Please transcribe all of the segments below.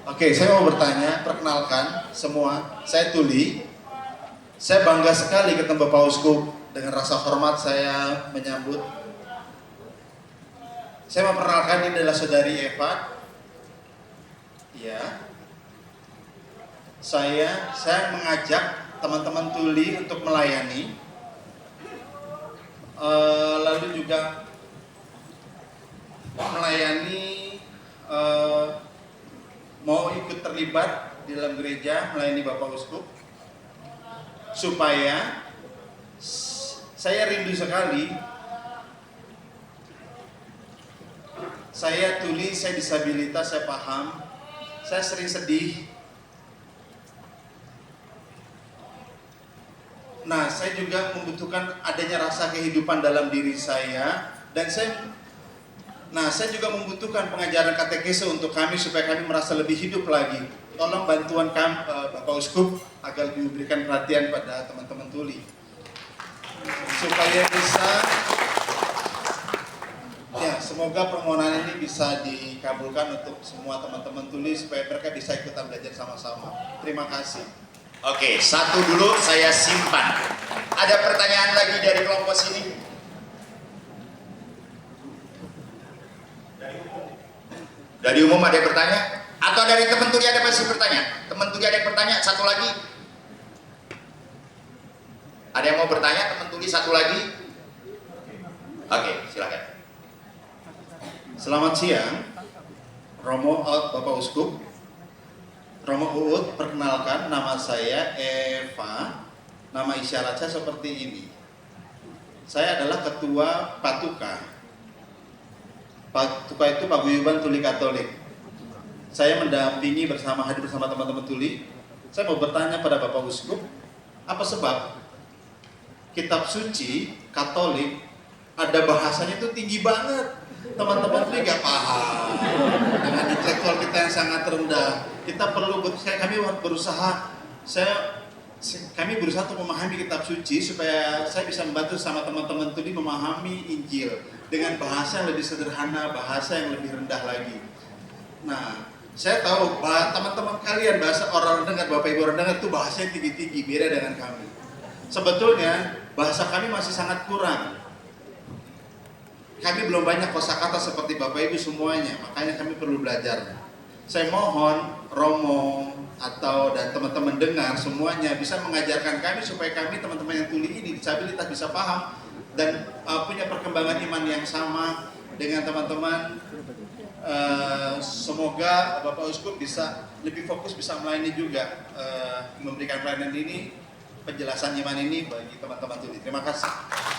Oke, saya mau bertanya, perkenalkan semua, saya Tuli. Saya bangga sekali ketemu Bapak Uskup, dengan rasa hormat saya menyambut. Saya memperkenalkan, ini adalah saudari Eva. Ya. Saya mengajak teman-teman Tuli untuk melayani. Lalu juga melayani, mau ikut terlibat di dalam gereja melayani Bapak Uskup, supaya saya rindu sekali. Saya Tuli, saya disabilitas, saya paham, saya sering sedih. Nah, saya juga membutuhkan adanya rasa kehidupan dalam diri saya, dan saya juga membutuhkan pengajaran katekese untuk kami supaya kami merasa lebih hidup lagi. Tolong bantuan kami, Bapak Uskup, agar diberikan perhatian pada teman-teman Tuli, supaya bisa, ya, semoga permohonan ini bisa dikabulkan untuk semua teman-teman Tuli supaya mereka bisa ikutan belajar sama-sama. Terima kasih. Oke, satu dulu saya simpan. Ada pertanyaan lagi dari kelompok sini? Dari umum ada yang bertanya? Atau dari teman Tuli ada masih bertanya? Teman Tuli ada yang bertanya? Satu lagi? Ada yang mau bertanya? Teman Tuli satu lagi? Oke, silakan. Selamat siang, Romo Bapak Uskup. Romo Uut, perkenalkan, nama saya Eva. Nama isyarat saya seperti ini. Saya adalah ketua Patuka. Patuka itu Paguyuban Tuli Katolik. Saya mendampingi hadir bersama teman-teman Tuli. Saya mau bertanya pada Bapak Uskup, apa sebab kitab suci Katolik ada bahasanya itu tinggi banget? Teman-teman Tuli nggak paham. Dengan intelektual kita yang sangat rendah, kami berusaha untuk memahami kitab suci supaya saya bisa membantu sama teman-teman Tuli memahami Injil dengan bahasa yang lebih sederhana, bahasa yang lebih rendah lagi. Nah, saya tahu teman-teman kalian, bahasa orang dengar, Bapak Ibu orang dengar itu bahasanya tinggi-tinggi, beda dengan kami. Sebetulnya bahasa kami masih sangat kurang. Kami belum banyak kosakata seperti Bapak Ibu semuanya, makanya kami perlu belajar. Saya mohon Romo dan teman-teman dengar semuanya bisa mengajarkan kami supaya kami teman-teman yang Tuli ini disabilitas bisa paham dan punya perkembangan iman yang sama dengan teman-teman. Semoga Bapak Uskup bisa lebih fokus, bisa melayani juga, memberikan pelayanan ini, penjelasan iman ini bagi teman-teman Tuli. Terima kasih.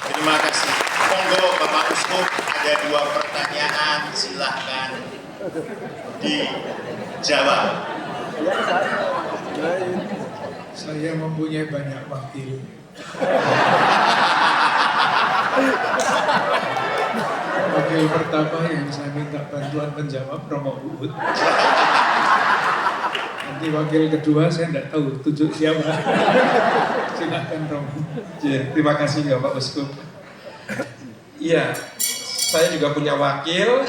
Terima kasih. Monggo Bapak Uskup, ada 2 pertanyaan, silahkan dijawab. Saya mempunyai banyak wakil. Wakil pertama yang saya minta bantuan menjawab Romo Uut. Nanti wakil kedua saya tidak tahu tunjuk siapa. Silakan Romo. Ya, terima kasih Bapak Uskup. Iya, saya juga punya wakil.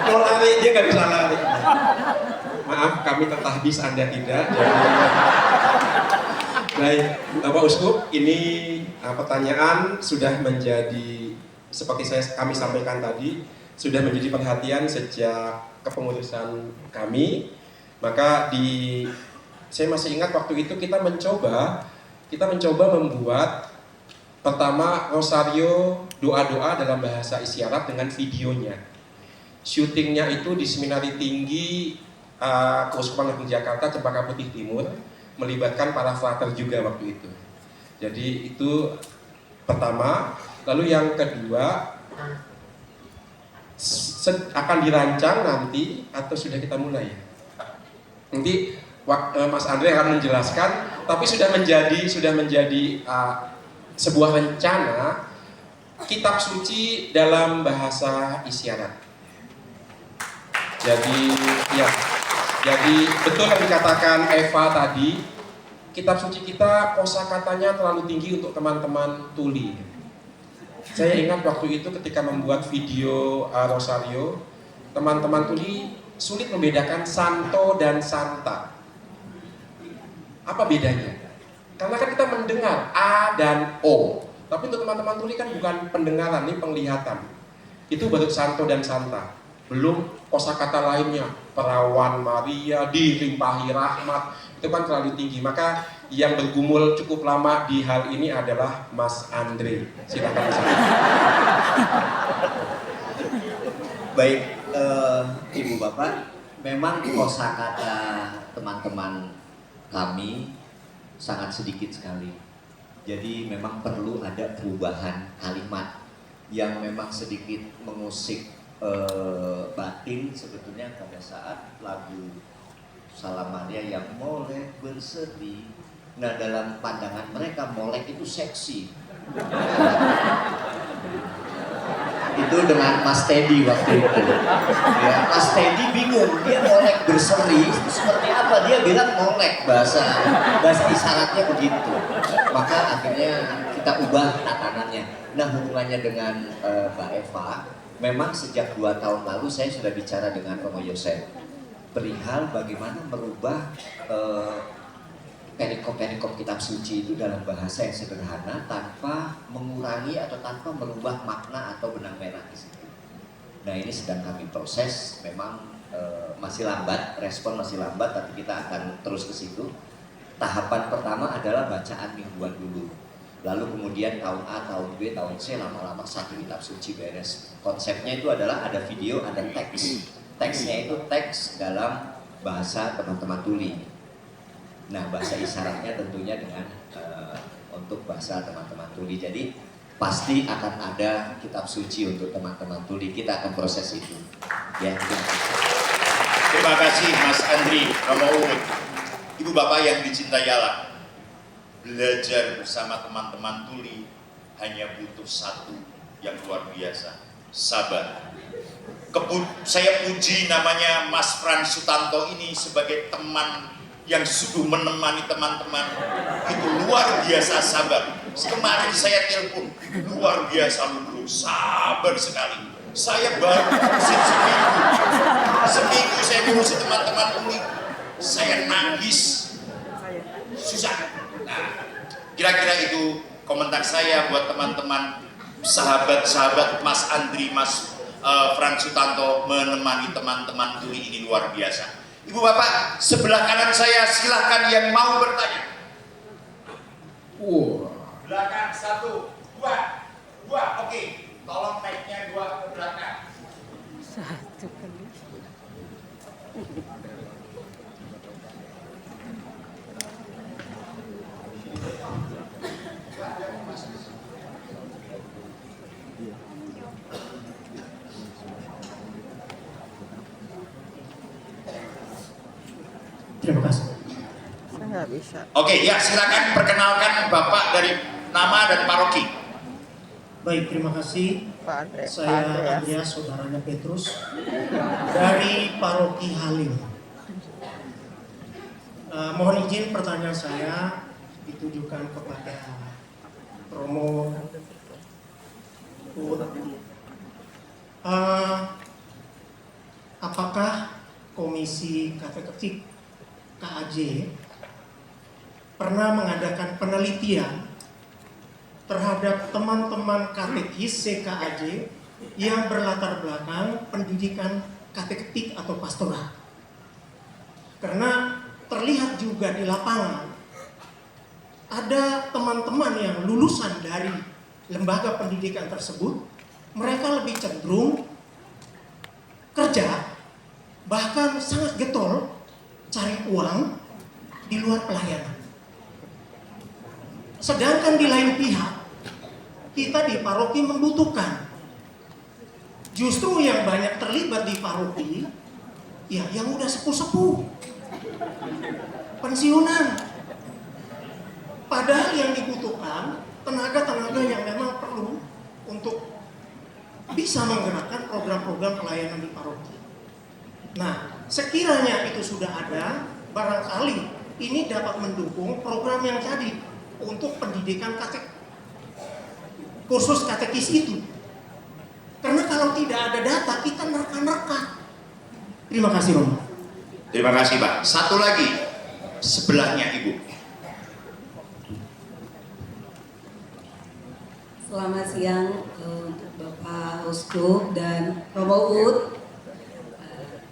Mau lari dia nggak bisa lari. Maaf, kami tetahbis Anda tidak. Baik, Bapak Uskup, ini pertanyaan sudah menjadi seperti kami sampaikan tadi, sudah menjadi perhatian sejak kepengurusan kami. Maka saya masih ingat waktu itu kita mencoba membuat pertama rosario doa-doa dalam bahasa isyarat dengan videonya. Syutingnya itu di Seminari Tinggi Keuskupan Agung Jakarta, Cempaka Putih Timur, melibatkan para frater juga waktu itu. Jadi itu pertama. Lalu yang kedua, akan dirancang nanti atau sudah kita mulai? Nanti Mas Andre akan menjelaskan, tapi sudah menjadi sebuah rencana kitab suci dalam bahasa isyarat. Jadi betul yang dikatakan Eva tadi, kitab suci kita kosakatanya terlalu tinggi untuk teman-teman Tuli. Saya ingat waktu itu ketika membuat video Rosario, teman-teman tuli sulit membedakan Santo dan Santa. Apa bedanya? Karena kan kita mendengar A dan O, tapi untuk teman-teman tuli kan bukan pendengaran, ini penglihatan. Itu baru Santo dan Santa. Belum kosakata lainnya, perawan Maria, dilimpahi rahmat, itu kan terlalu tinggi. Maka yang bergumul cukup lama di hal ini adalah Mas Andre. Silakan Mas Andre. Baik, Ibu Bapak, memang kosakata teman-teman kami sangat sedikit sekali. Jadi memang perlu ada perubahan kalimat yang memang sedikit mengusik batin sebetulnya pada saat lagu Salam Maria yang molek berseri. Nah, dalam pandangan mereka molek itu seksi. Itu dengan Mas Teddy waktu itu. Ya, Mas Teddy bingung, dia molek berseri seperti apa? Dia bilang molek, bahasa isyaratnya begitu. Maka akhirnya kita ubah tatanannya. Nah, hubungannya dengan Mbak Eva, memang sejak 2 tahun lalu saya sudah bicara dengan Romo Yosef perihal bagaimana merubah perikop-perikop kitab suci itu dalam bahasa yang sederhana tanpa mengurangi atau tanpa merubah makna atau benang merah di situ. Nah, ini sedang kami proses, memang masih lambat, respon masih lambat, tapi kita akan terus ke situ. Tahapan pertama adalah bacaan mingguan dulu. Lalu kemudian tahun A, tahun B, tahun C, lama-lama satu kitab suci beres. Konsepnya itu adalah ada video, ada teks. Teksnya itu teks dalam bahasa teman-teman tuli. Nah, bahasa isyaratnya tentunya dengan untuk bahasa teman-teman tuli. Jadi pasti akan ada kitab suci untuk teman-teman tuli. Kita akan proses itu. Ya, Terima kasih Mas Andri, Romo Uwit. Ibu Bapak yang dicintai Allah, belajar bersama teman-teman tuli hanya butuh satu yang luar biasa, sabar. Saya puji namanya Mas Frans Sutanto ini sebagai teman yang sungguh menemani teman-teman, itu luar biasa sabar. Kemarin saya telepon, luar biasa bro, sabar sekali. Saya baru ngurusin seminggu saya ngurusin teman-teman tuli, saya nangis, susah. Nah, kira-kira itu komentar saya buat teman-teman, sahabat-sahabat Mas Andri, Mas Frans Sutanto menemani teman-teman tuli ini luar biasa. Ibu Bapak, sebelah kanan saya silahkan yang mau bertanya. Belakang 1, 2, oke. Tolong mic-nya 2 ke belakang. 1 kali. Terima kasih. Saya nggak bisa. Oke, ya silakan perkenalkan Bapak dari nama dan paroki. Baik, terima kasih. Pak Andre. Saya Andreas, saudaranya Petrus, dari Paroki Halim. Mohon izin pertanyaan saya ditujukan kepada Romo Uwit. Apakah Komisi Kateketik KAJ pernah mengadakan penelitian terhadap teman-teman katekis CKAJ yang berlatar belakang pendidikan kateketik atau pastoral? Karena terlihat juga di lapangan ada teman-teman yang lulusan dari lembaga pendidikan tersebut, mereka lebih cenderung kerja, bahkan sangat getol cari uang di luar pelayanan. Sedangkan di lain pihak, kita di paroki membutuhkan justru yang banyak terlibat di paroki, ya yang udah sepuh-sepuh, pensiunan. Padahal yang dibutuhkan tenaga-tenaga yang memang perlu untuk bisa menggerakkan program-program pelayanan di paroki. Nah, sekiranya itu sudah ada, barangkali ini dapat mendukung program yang tadi untuk pendidikan kursus katekis itu. Karena kalau tidak ada data, kita nerka-nerka. Terima kasih, Romo. Terima kasih Pak. Satu lagi, sebelahnya Ibu. Selamat siang untuk Bapak Uskup dan Romo Ud.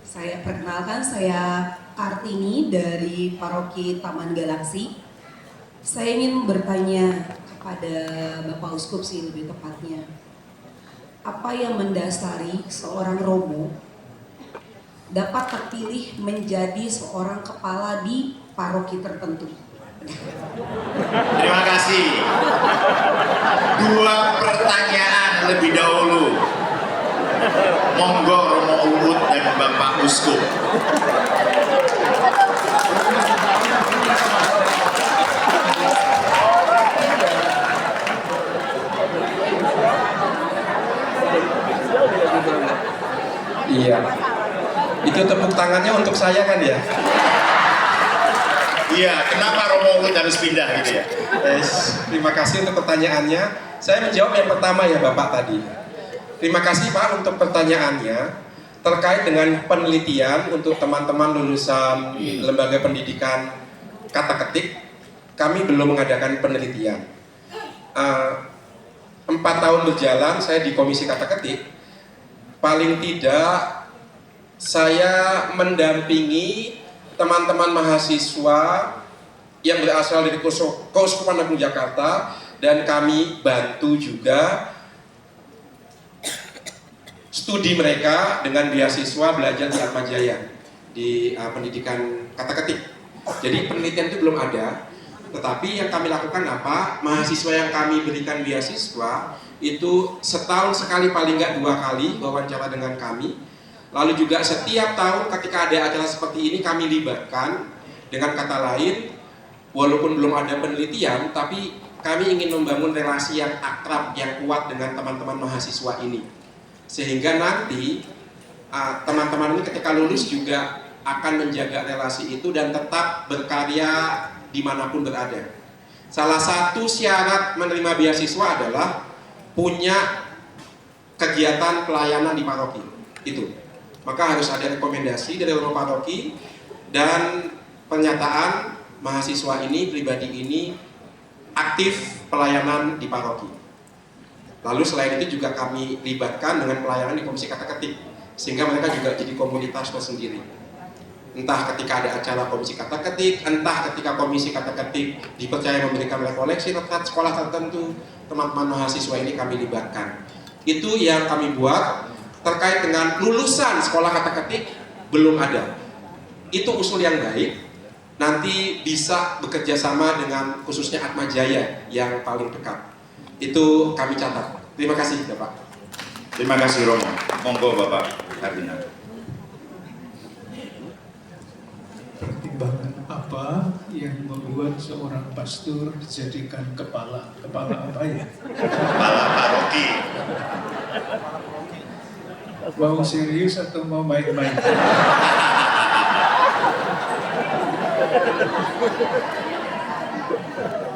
Saya perkenalkan, saya Kartini dari Paroki Taman Galaksi. Saya ingin bertanya kepada Bapak Uskup sih lebih tepatnya. Apa yang mendasari seorang Romo dapat terpilih menjadi seorang kepala di paroki tertentu? Terima kasih. Dua pertanyaan lebih dahulu. Monggo Romo Uut dan Bapak Uskup. Iya. Itu tepuk tangannya untuk saya kan ya? Iya, kenapa Romo Uut harus pindah gitu ya? Terima kasih untuk pertanyaannya. Saya menjawab yang pertama ya Bapak tadi. Terima kasih Pak untuk pertanyaannya terkait dengan penelitian untuk teman-teman lulusan lembaga pendidikan kata ketik. Kami belum mengadakan penelitian. 4 tahun berjalan saya di komisi kata ketik. Paling tidak saya mendampingi teman-teman mahasiswa yang berasal dari Keuskupan Agung Jakarta, dan kami bantu juga studi mereka dengan beasiswa belajar di Atmajaya di pendidikan kata ketik. Jadi penelitian itu belum ada, tetapi yang kami lakukan apa? Mahasiswa yang kami berikan beasiswa itu setahun sekali, paling nggak 2 kali wawancara dengan kami. Lalu juga setiap tahun ketika ada acara seperti ini kami libatkan. Dengan kata lain, walaupun belum ada penelitian, tapi kami ingin membangun relasi yang akrab, yang kuat dengan teman-teman mahasiswa ini. Sehingga nanti teman-teman ini ketika lulus juga akan menjaga relasi itu dan tetap berkarya dimanapun berada. Salah satu syarat menerima beasiswa adalah punya kegiatan pelayanan di paroki. Itu. Maka harus ada rekomendasi dari Romo Paroki dan pernyataan mahasiswa ini, pribadi ini aktif pelayanan di paroki. Lalu selain itu juga kami libatkan dengan pelayanan di komisi kata ketik, sehingga mereka juga jadi komunitas tersendiri. Entah ketika ada acara komisi kata ketik, entah ketika komisi kata ketik dipercaya memberikan rekoleksi terkait sekolah tertentu, teman-teman mahasiswa ini kami libatkan. Itu yang kami buat. Terkait dengan lulusan sekolah kata ketik belum ada. Itu usul yang baik. Nanti bisa bekerja sama dengan khususnya Atmajaya yang paling dekat. Itu kami catat. Terima kasih Bapak. Terima kasih Romo. Monggo Bapak Kardinal. Pertimbangan apa yang membuat seorang pastor dijadikan kepala apa ya? Kepala paroki. Mau serius atau mau main-main?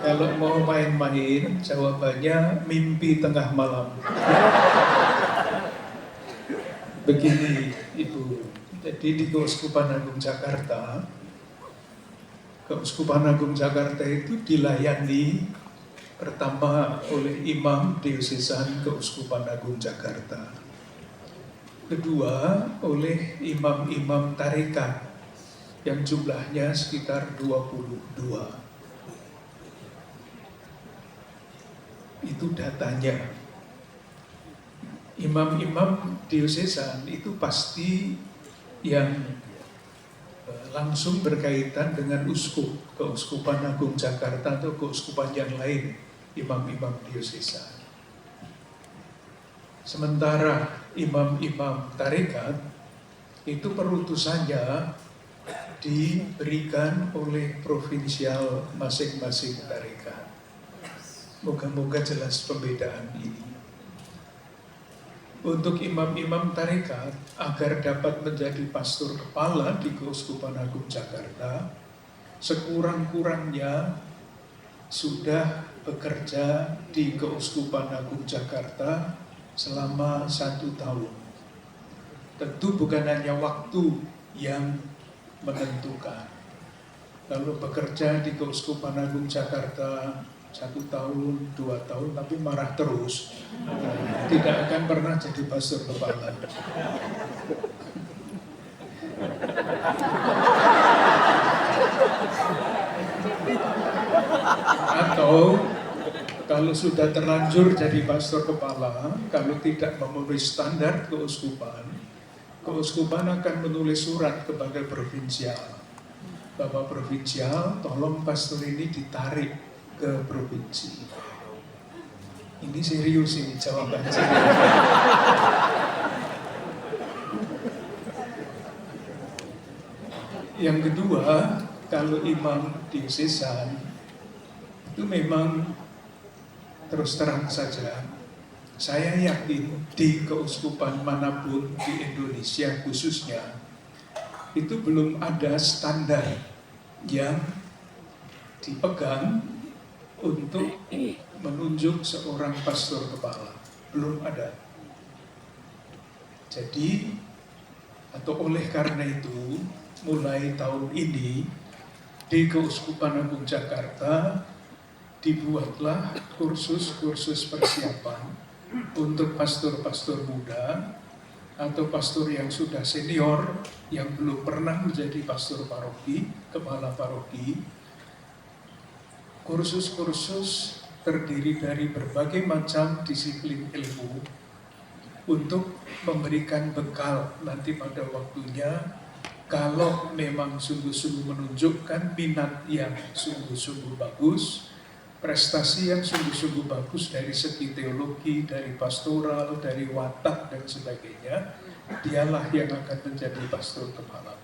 Kalau mau main-main, jawabannya mimpi tengah malam. Begini Ibu, jadi di Keuskupan Agung Jakarta, Keuskupan Agung Jakarta itu dilayani pertama oleh Imam Diosesan Keuskupan Agung Jakarta. Kedua, oleh imam-imam tarekat yang jumlahnya sekitar 22. Itu datanya. Imam-imam diosesan itu pasti yang langsung berkaitan dengan uskup, Keuskupan Agung Jakarta atau keuskupan yang lain, imam-imam diosesan. Sementara imam-imam tarekat itu perutusannya diberikan oleh provinsial masing-masing tarekat. Moga-moga jelas pembedaan ini. Untuk imam-imam tarekat agar dapat menjadi pastor kepala di Keuskupan Agung Jakarta, sekurang-kurangnya sudah bekerja di Keuskupan Agung Jakarta selama 1 tahun. Tentu bukan hanya waktu yang menentukan. Kalau bekerja di Keuskupan Agung Jakarta 1 tahun, 2 tahun, tapi marah terus, tidak akan pernah jadi pastor kepala. Atau kalau sudah terlanjur jadi pastor kepala, kalau tidak memenuhi standar keuskupan, keuskupan akan menulis surat kepada provinsial. Bapak provinsial, tolong pastor ini ditarik ke provinsi. Ini serius ini jawabannya. Yang kedua, kalau imam diosesan itu memang terus terang saja, saya yakin di keuskupan manapun di Indonesia khususnya itu belum ada standar yang dipegang untuk menunjuk seorang pastor kepala. Belum ada. Jadi, atau oleh karena itu, mulai tahun ini di Keuskupan Agung Jakarta dibuatlah kursus-kursus persiapan untuk pastor-pastor muda atau pastor yang sudah senior yang belum pernah menjadi pastor paroki, kepala paroki. Kursus-kursus terdiri dari berbagai macam disiplin ilmu untuk memberikan bekal nanti pada waktunya kalau memang sungguh-sungguh menunjukkan minat yang sungguh-sungguh bagus, prestasi yang sungguh-sungguh bagus dari segi teologi, dari pastoral, dari watak dan sebagainya, dialah yang akan menjadi pastor kepala.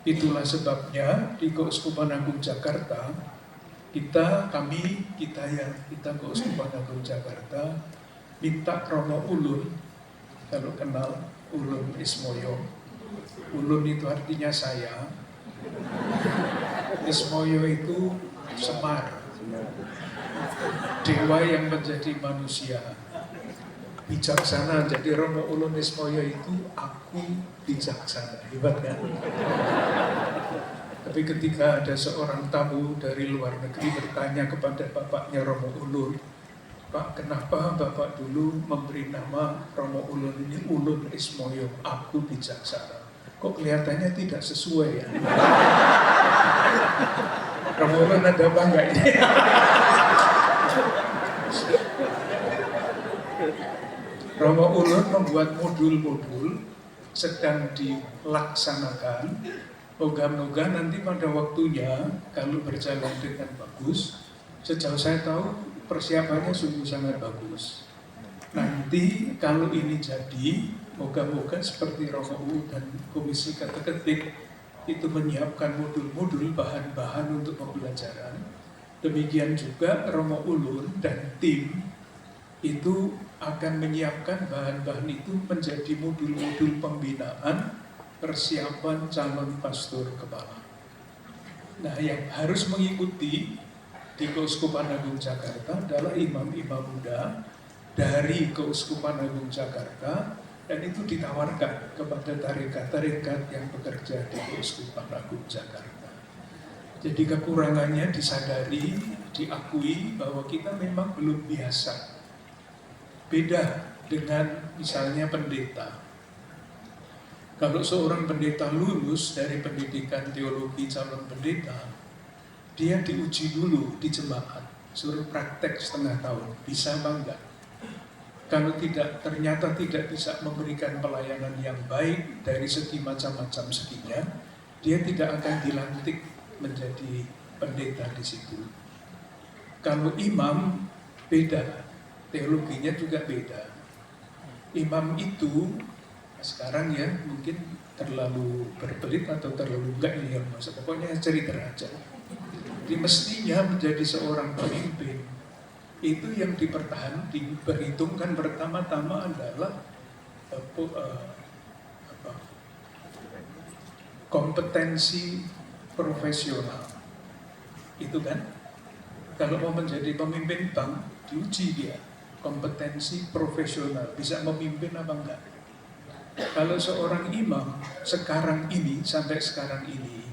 Itulah sebabnya di Keuskupan Agung Jakarta, kita Keuskupan Agung Jakarta minta Romo Ulun, kalau kenal Ulun Ismoyo. Ulun itu artinya saya, Ismoyo itu Semar, dewa yang menjadi manusia, bijaksana. Jadi Romo Ulun Ismoyo itu aku bijaksana, hebat kan? Tapi ketika ada seorang tamu dari luar negeri bertanya kepada bapaknya Romo Ulun, Pak, kenapa Bapak dulu memberi nama Romo Ulun ini Ulun Ismoyo, aku bijaksana? Kok kelihatannya tidak sesuai ya? Romo Ulun ada apa enggak ini? Romo Ulun membuat modul-modul sedang dilaksanakan. Moga-moga nanti pada waktunya kalau berjalan dengan bagus, sejauh saya tahu persiapannya sungguh sangat bagus. Nanti kalau ini jadi, moga-moga seperti Romo U dan Komisi Kata Ketik itu menyiapkan modul-modul bahan-bahan untuk pembelajaran. Demikian juga Romo Ulun dan tim itu akan menyiapkan bahan-bahan itu menjadi modul-modul pembinaan persiapan calon pastor kepala. Nah, yang harus mengikuti di Keuskupan Agung Jakarta adalah imam-imam muda dari Keuskupan Agung Jakarta, dan itu ditawarkan kepada tarekat-tarekat yang bekerja di Keuskupan Agung Jakarta. Jadi kekurangannya disadari, diakui bahwa kita memang belum biasa. Beda dengan misalnya pendeta. Kalau seorang pendeta lulus dari pendidikan teologi calon pendeta, dia diuji dulu di jemaat, suruh praktek setengah tahun, bisa apa enggak? Kalau tidak, ternyata tidak bisa memberikan pelayanan yang baik dari segi macam-macam seginya, dia tidak akan dilantik menjadi pendeta di situ. Kalau imam, beda, teologinya juga beda. Imam itu sekarang ya mungkin terlalu berbelit atau terlalu enggak ini yang masa, pokoknya cerita aja. Jadi mestinya menjadi seorang pemimpin itu yang diperhitungkan pertama-tama adalah kompetensi profesional, itu kan. Kalau mau menjadi pemimpin bank, diuji dia kompetensi profesional, bisa memimpin apa enggak. Kalau seorang imam sekarang ini sampai sekarang ini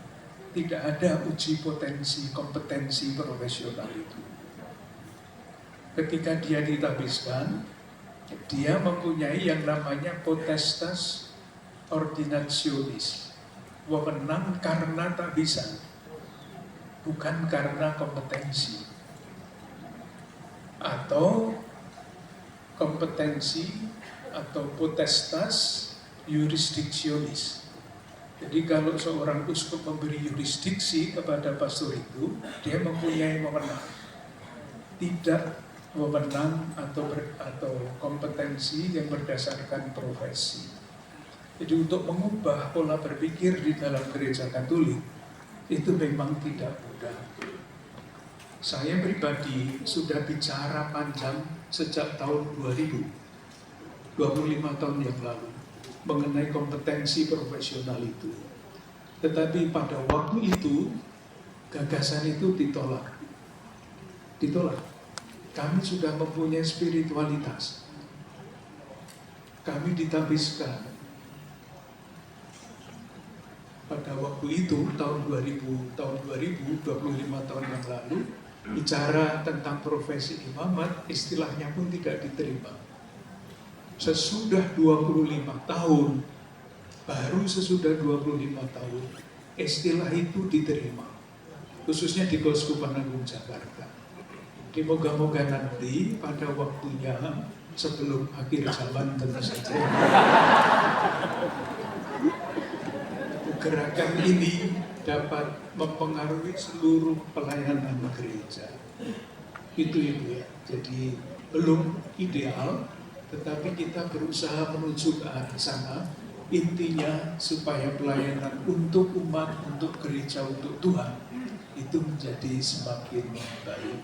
tidak ada uji potensi kompetensi profesional itu. Ketika dia ditabiskan, dia mempunyai yang namanya potestas ordinationis, wewenang karena tabisan, bukan karena kompetensi, atau kompetensi atau potestas jurisdictionis. Jadi kalau seorang uskup memberi yurisdiksi kepada pastor itu, dia mempunyai wewenang, tidak wewenang atau kompetensi yang berdasarkan profesi. Jadi untuk mengubah pola berpikir di dalam gereja Katolik itu memang tidak mudah. Saya pribadi sudah bicara panjang sejak tahun 2000, 25 tahun yang lalu, mengenai kompetensi profesional itu. Tetapi pada waktu itu, gagasan itu ditolak. Kami sudah mempunyai spiritualitas. Kami ditabiskan. Pada waktu itu, tahun 2000, 25 tahun yang lalu, bicara tentang profesi imamat, istilahnya pun tidak diterima. Sesudah 25 tahun, baru sesudah 25 tahun, istilah itu diterima. Khususnya di Keuskupan Agung Jakarta. Jadi moga-moga nanti pada waktunya, sebelum akhir zaman tentu saja, gerakan ini dapat mempengaruhi seluruh pelayanan gereja. Itu ya. Jadi belum ideal, tetapi kita berusaha menuju ke arah sana. Intinya supaya pelayanan untuk umat, untuk gereja, untuk Tuhan itu menjadi semakin baik.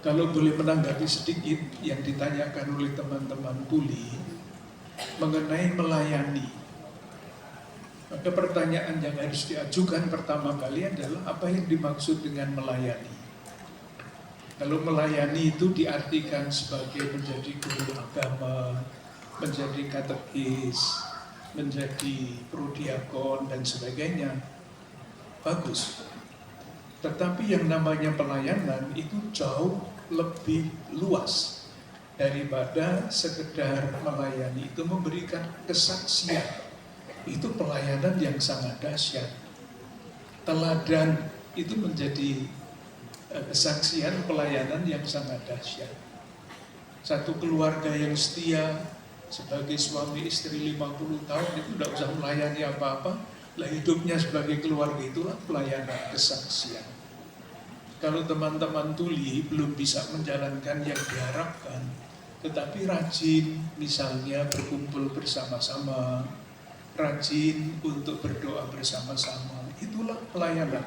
Kalau boleh menanggapi sedikit yang ditanyakan oleh teman-teman tuli mengenai melayani, maka pertanyaan yang harus diajukan pertama kali adalah apa yang dimaksud dengan melayani. Kalau melayani itu diartikan sebagai menjadi guru agama, menjadi katekis, menjadi prodiakon dan sebagainya, bagus. Tetapi yang namanya pelayanan itu jauh lebih luas daripada sekedar melayani. Itu memberikan kesaksian. Itu pelayanan yang sangat dahsyat. Teladan itu menjadi kesaksian pelayanan yang sangat dahsyat. Satu keluarga yang setia sebagai suami istri 50 tahun itu tidak usah melayani apa-apa. Lah hidupnya sebagai keluarga itulah pelayanan kesaksian. Kalau teman-teman tuli belum bisa menjalankan yang diharapkan, tetapi rajin misalnya berkumpul bersama-sama, rajin untuk berdoa bersama-sama, itulah pelayanan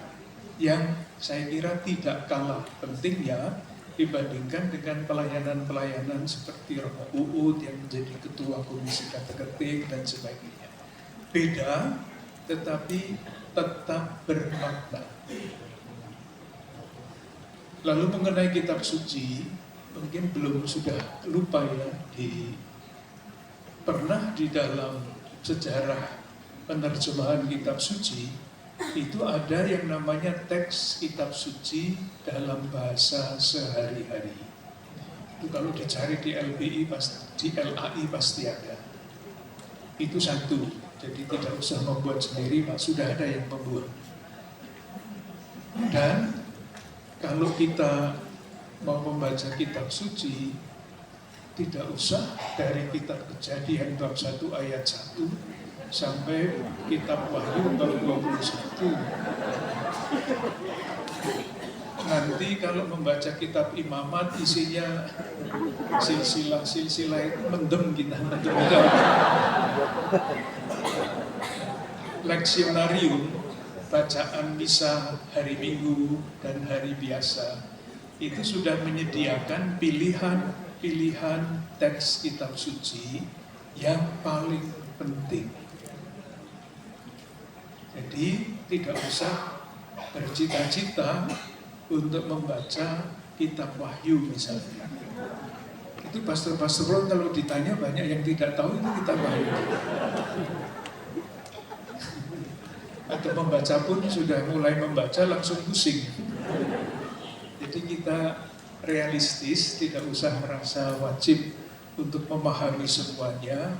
yang saya kira tidak kalah pentingnya dibandingkan dengan pelayanan-pelayanan seperti Romo Uut yang menjadi ketua komisi kateketik dan sebagainya. Beda, tetapi tetap bermakna. Lalu mengenai kitab suci, mungkin belum sudah lupa ya, pernah di dalam sejarah penerjemahan kitab suci itu ada yang namanya teks kitab suci dalam bahasa sehari-hari. Itu kalau dicari di LBI di LAI pasti ada. Itu satu, jadi tidak usah membuat sendiri, Pak, sudah ada yang membuat. Dan kalau kita mau membaca kitab suci, tidak usah dari kitab Kejadian bab 1 ayat 1 sampai kitab Wahyu bab 21. Nanti kalau membaca kitab Imamat isinya silsilah itu mendem kita. Leksionarium, bacaan misa hari Minggu dan hari biasa itu sudah menyediakan pilihan teks kitab suci yang paling penting. Jadi tidak usah bercita-cita untuk membaca kitab Wahyu misalnya. Itu pastor-pastor kalau ditanya banyak yang tidak tahu itu kitab Wahyu. Atau membaca pun sudah mulai membaca langsung pusing. Jadi kita realistis, tidak usah merasa wajib untuk memahami semuanya,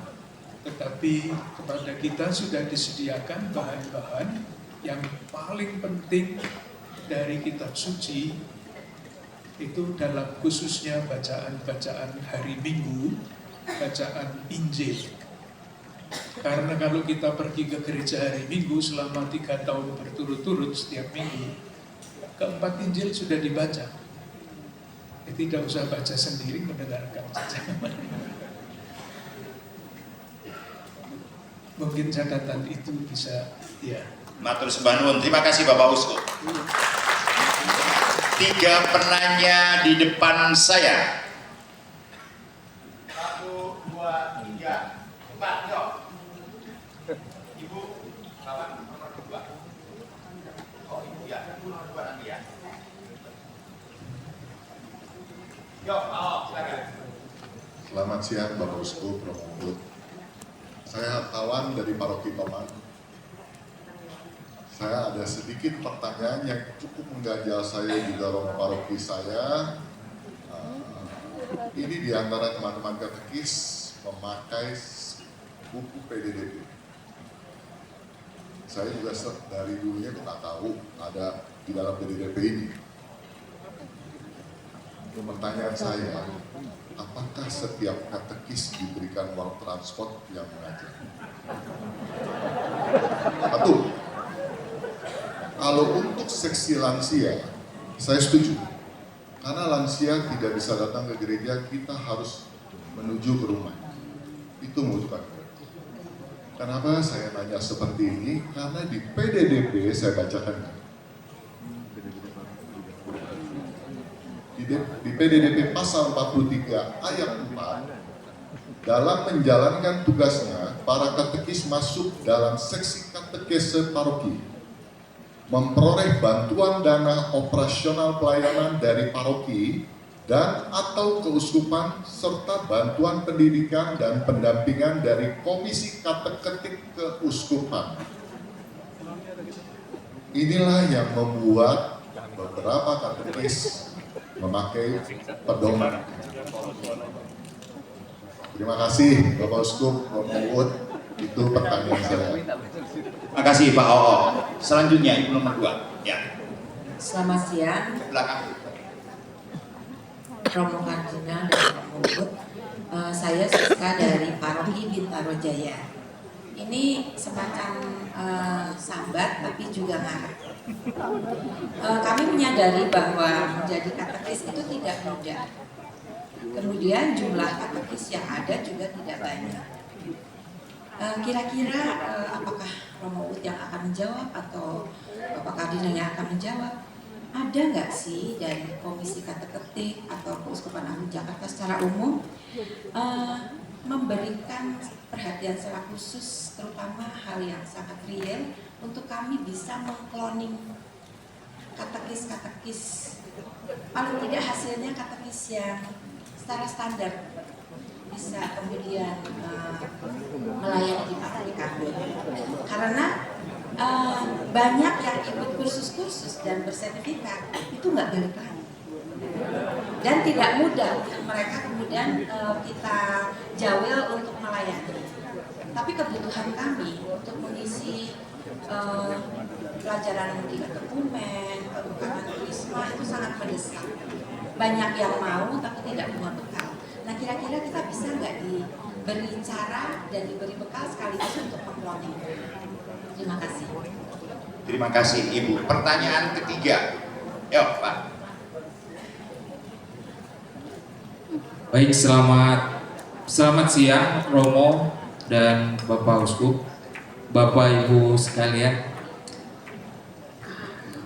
tetapi kepada kita sudah disediakan bahan-bahan yang paling penting dari kitab suci, itu dalam khususnya bacaan-bacaan hari Minggu, bacaan Injil. Karena kalau kita pergi ke gereja hari Minggu selama 3 tahun berturut-turut setiap minggu, keempat Injil sudah dibaca. Tidak usah baca sendiri, mendengarkan saja. Mungkin catatan itu bisa, ya. Matur sembah nuwun. Terima kasih Bapak Uskup. 3 penanya di depan saya. 1, 2, 3, 4, yuk. Ibu, Bapak nomor 2. Oh, Ibu ya, Ibu nomor 2 nanti ya. Yuk, silakan. Selamat siang Bapak Uskup, Romo Uut. Saya hartawan dari Paroki Tomang. Saya ada sedikit pertanyaan yang cukup mengganjal saya juga Romo Paroki saya. Ini di antara teman-teman katekis memakai buku PDDP. Saya juga dari dulunya tidak tahu ada di dalam PDDP ini. Pertanyaan saya, apakah setiap katekis diberikan uang transport yang mengajar? Satu, kalau untuk seksi lansia, saya setuju. Karena lansia tidak bisa datang ke gereja, kita harus menuju ke rumah. Itu membutuhkan. Kenapa saya nanya seperti ini? Karena di PDDP saya bacakan. Di PDDP pasal 43 ayat 4, dalam menjalankan tugasnya, para katekis masuk dalam seksi katekese paroki, memperoleh bantuan dana operasional pelayanan dari paroki dan atau keuskupan, serta bantuan pendidikan dan pendampingan dari komisi kateketik keuskupan. Inilah yang membuat beberapa katekis memakai pedoman. Terima kasih Bapak Uskup, Romo Uut. Itu pertanyaan saya. Terima kasih Pak Oo. Selanjutnya Ibu nomor 2. Ya. Selamat siang, Belakang. Romo Kardinal dan Romo Uut. Saya Siska dari Paroki Bintaro Jaya. Ini semacam sambat tapi juga ngarah. Kami menyadari bahwa menjadi katekis itu tidak mudah. Kemudian jumlah katekis yang ada juga tidak banyak. Kira-kira apakah Romo Uut yang akan menjawab atau Bapak Kardinal yang akan menjawab? Ada nggak sih dari Komisi Kateketik atau Keuskupan Agung Jakarta secara umum memberikan perhatian secara khusus, terutama hal yang sangat real, untuk kami bisa mengkloning katekis-katekis, paling tidak hasilnya katekis yang secara standar bisa kemudian melayani di paroki kami. Karena banyak yang ikut kursus-kursus dan bersertifikat itu nggak balik lagi, dan tidak mudah untuk mereka kemudian kita jawel untuk melayani. Tapi kebutuhan kami untuk mengisi pelajaran di ketemumen, kebutuhan krisma itu sangat mendesak. Banyak yang mau tapi tidak punya bekal. Nah, kira-kira kita bisa nggak diberi cara dan diberi bekal sekaligus untuk mengkloning? Terima kasih. Terima kasih Ibu. Pertanyaan ketiga. Yuk Pak. Baik, selamat siang Romo dan Bapak Uskup, Bapak Ibu sekalian.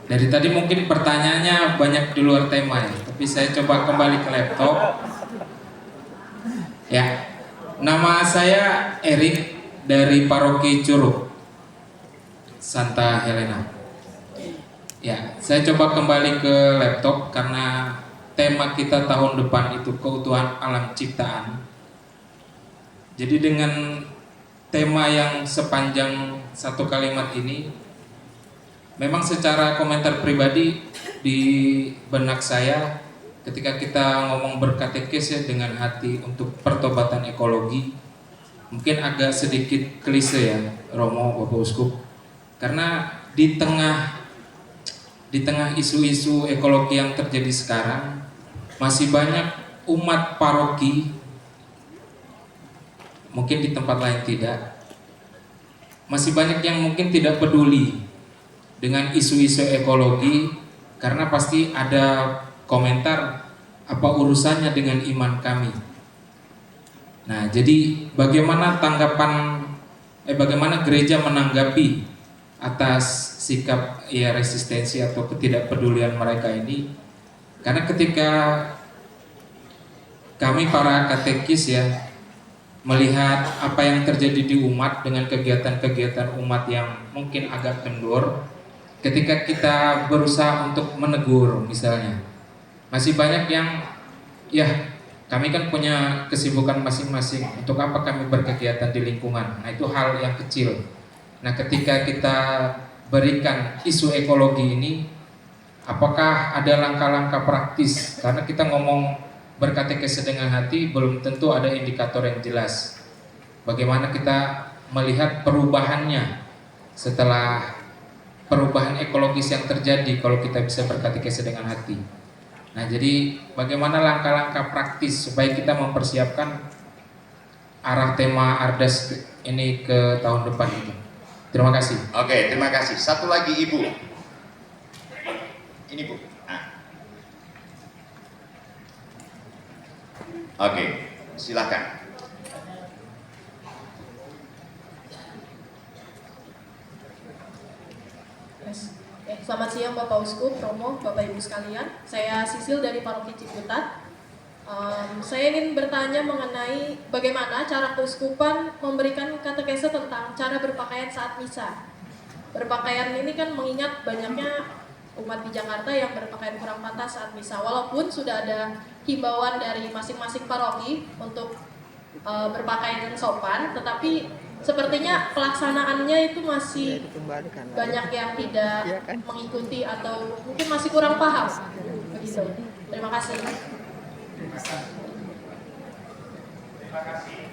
Dari tadi mungkin pertanyaannya banyak di luar tema ya, tapi saya coba kembali ke laptop. Ya, nama saya Erik dari Paroki Curug, Santa Helena. Ya, saya coba kembali ke laptop karena tema kita tahun depan itu keutuhan alam ciptaan. Jadi dengan tema yang sepanjang satu kalimat ini, memang secara komentar pribadi di benak saya ketika kita ngomong berkatekes ya dengan hati untuk pertobatan ekologi, mungkin agak sedikit klise ya Romo Bapak Uskup, karena di tengah isu-isu ekologi yang terjadi sekarang masih banyak umat paroki, mungkin di tempat lain tidak, masih banyak yang mungkin tidak peduli dengan isu-isu ekologi karena pasti ada komentar apa urusannya dengan iman kami. Nah, jadi bagaimana bagaimana gereja menanggapi atas sikap ya resistensi atau ketidakpedulian mereka ini? Karena ketika kami para katekis ya melihat apa yang terjadi di umat dengan kegiatan-kegiatan umat yang mungkin agak kendor, ketika kita berusaha untuk menegur misalnya, masih banyak yang ya kami kan punya kesibukan masing-masing, untuk apa kami berkegiatan di lingkungan. Nah, itu hal yang kecil. Nah, ketika kita berikan isu ekologi ini, apakah ada langkah-langkah praktis? Karena kita ngomong berkatekes dengan hati, belum tentu ada indikator yang jelas. Bagaimana kita melihat perubahannya setelah perubahan ekologis yang terjadi kalau kita bisa berkatekes dengan hati. Nah, jadi bagaimana langkah-langkah praktis supaya kita mempersiapkan arah tema Ardas ini ke tahun depan itu. Terima kasih. Oke, terima kasih. Satu lagi Ibu. Ini Bu. Nah. Oke, silakan. Selamat siang Bapak Uskup, Romo, Bapak Ibu sekalian. Saya Sisil dari Paroki Ciputat. Saya ingin bertanya mengenai bagaimana cara keuskupan memberikan katekese tentang cara berpakaian saat misa. Berpakaian ini kan mengingat banyaknya umat di Jakarta yang berpakaian kurang pantas saat misa. Walaupun sudah ada himbauan dari masing-masing paroki untuk berpakaian sopan, tetapi sepertinya pelaksanaannya itu masih banyak yang tidak mengikuti atau mungkin masih kurang paham. Begitu. Terima kasih.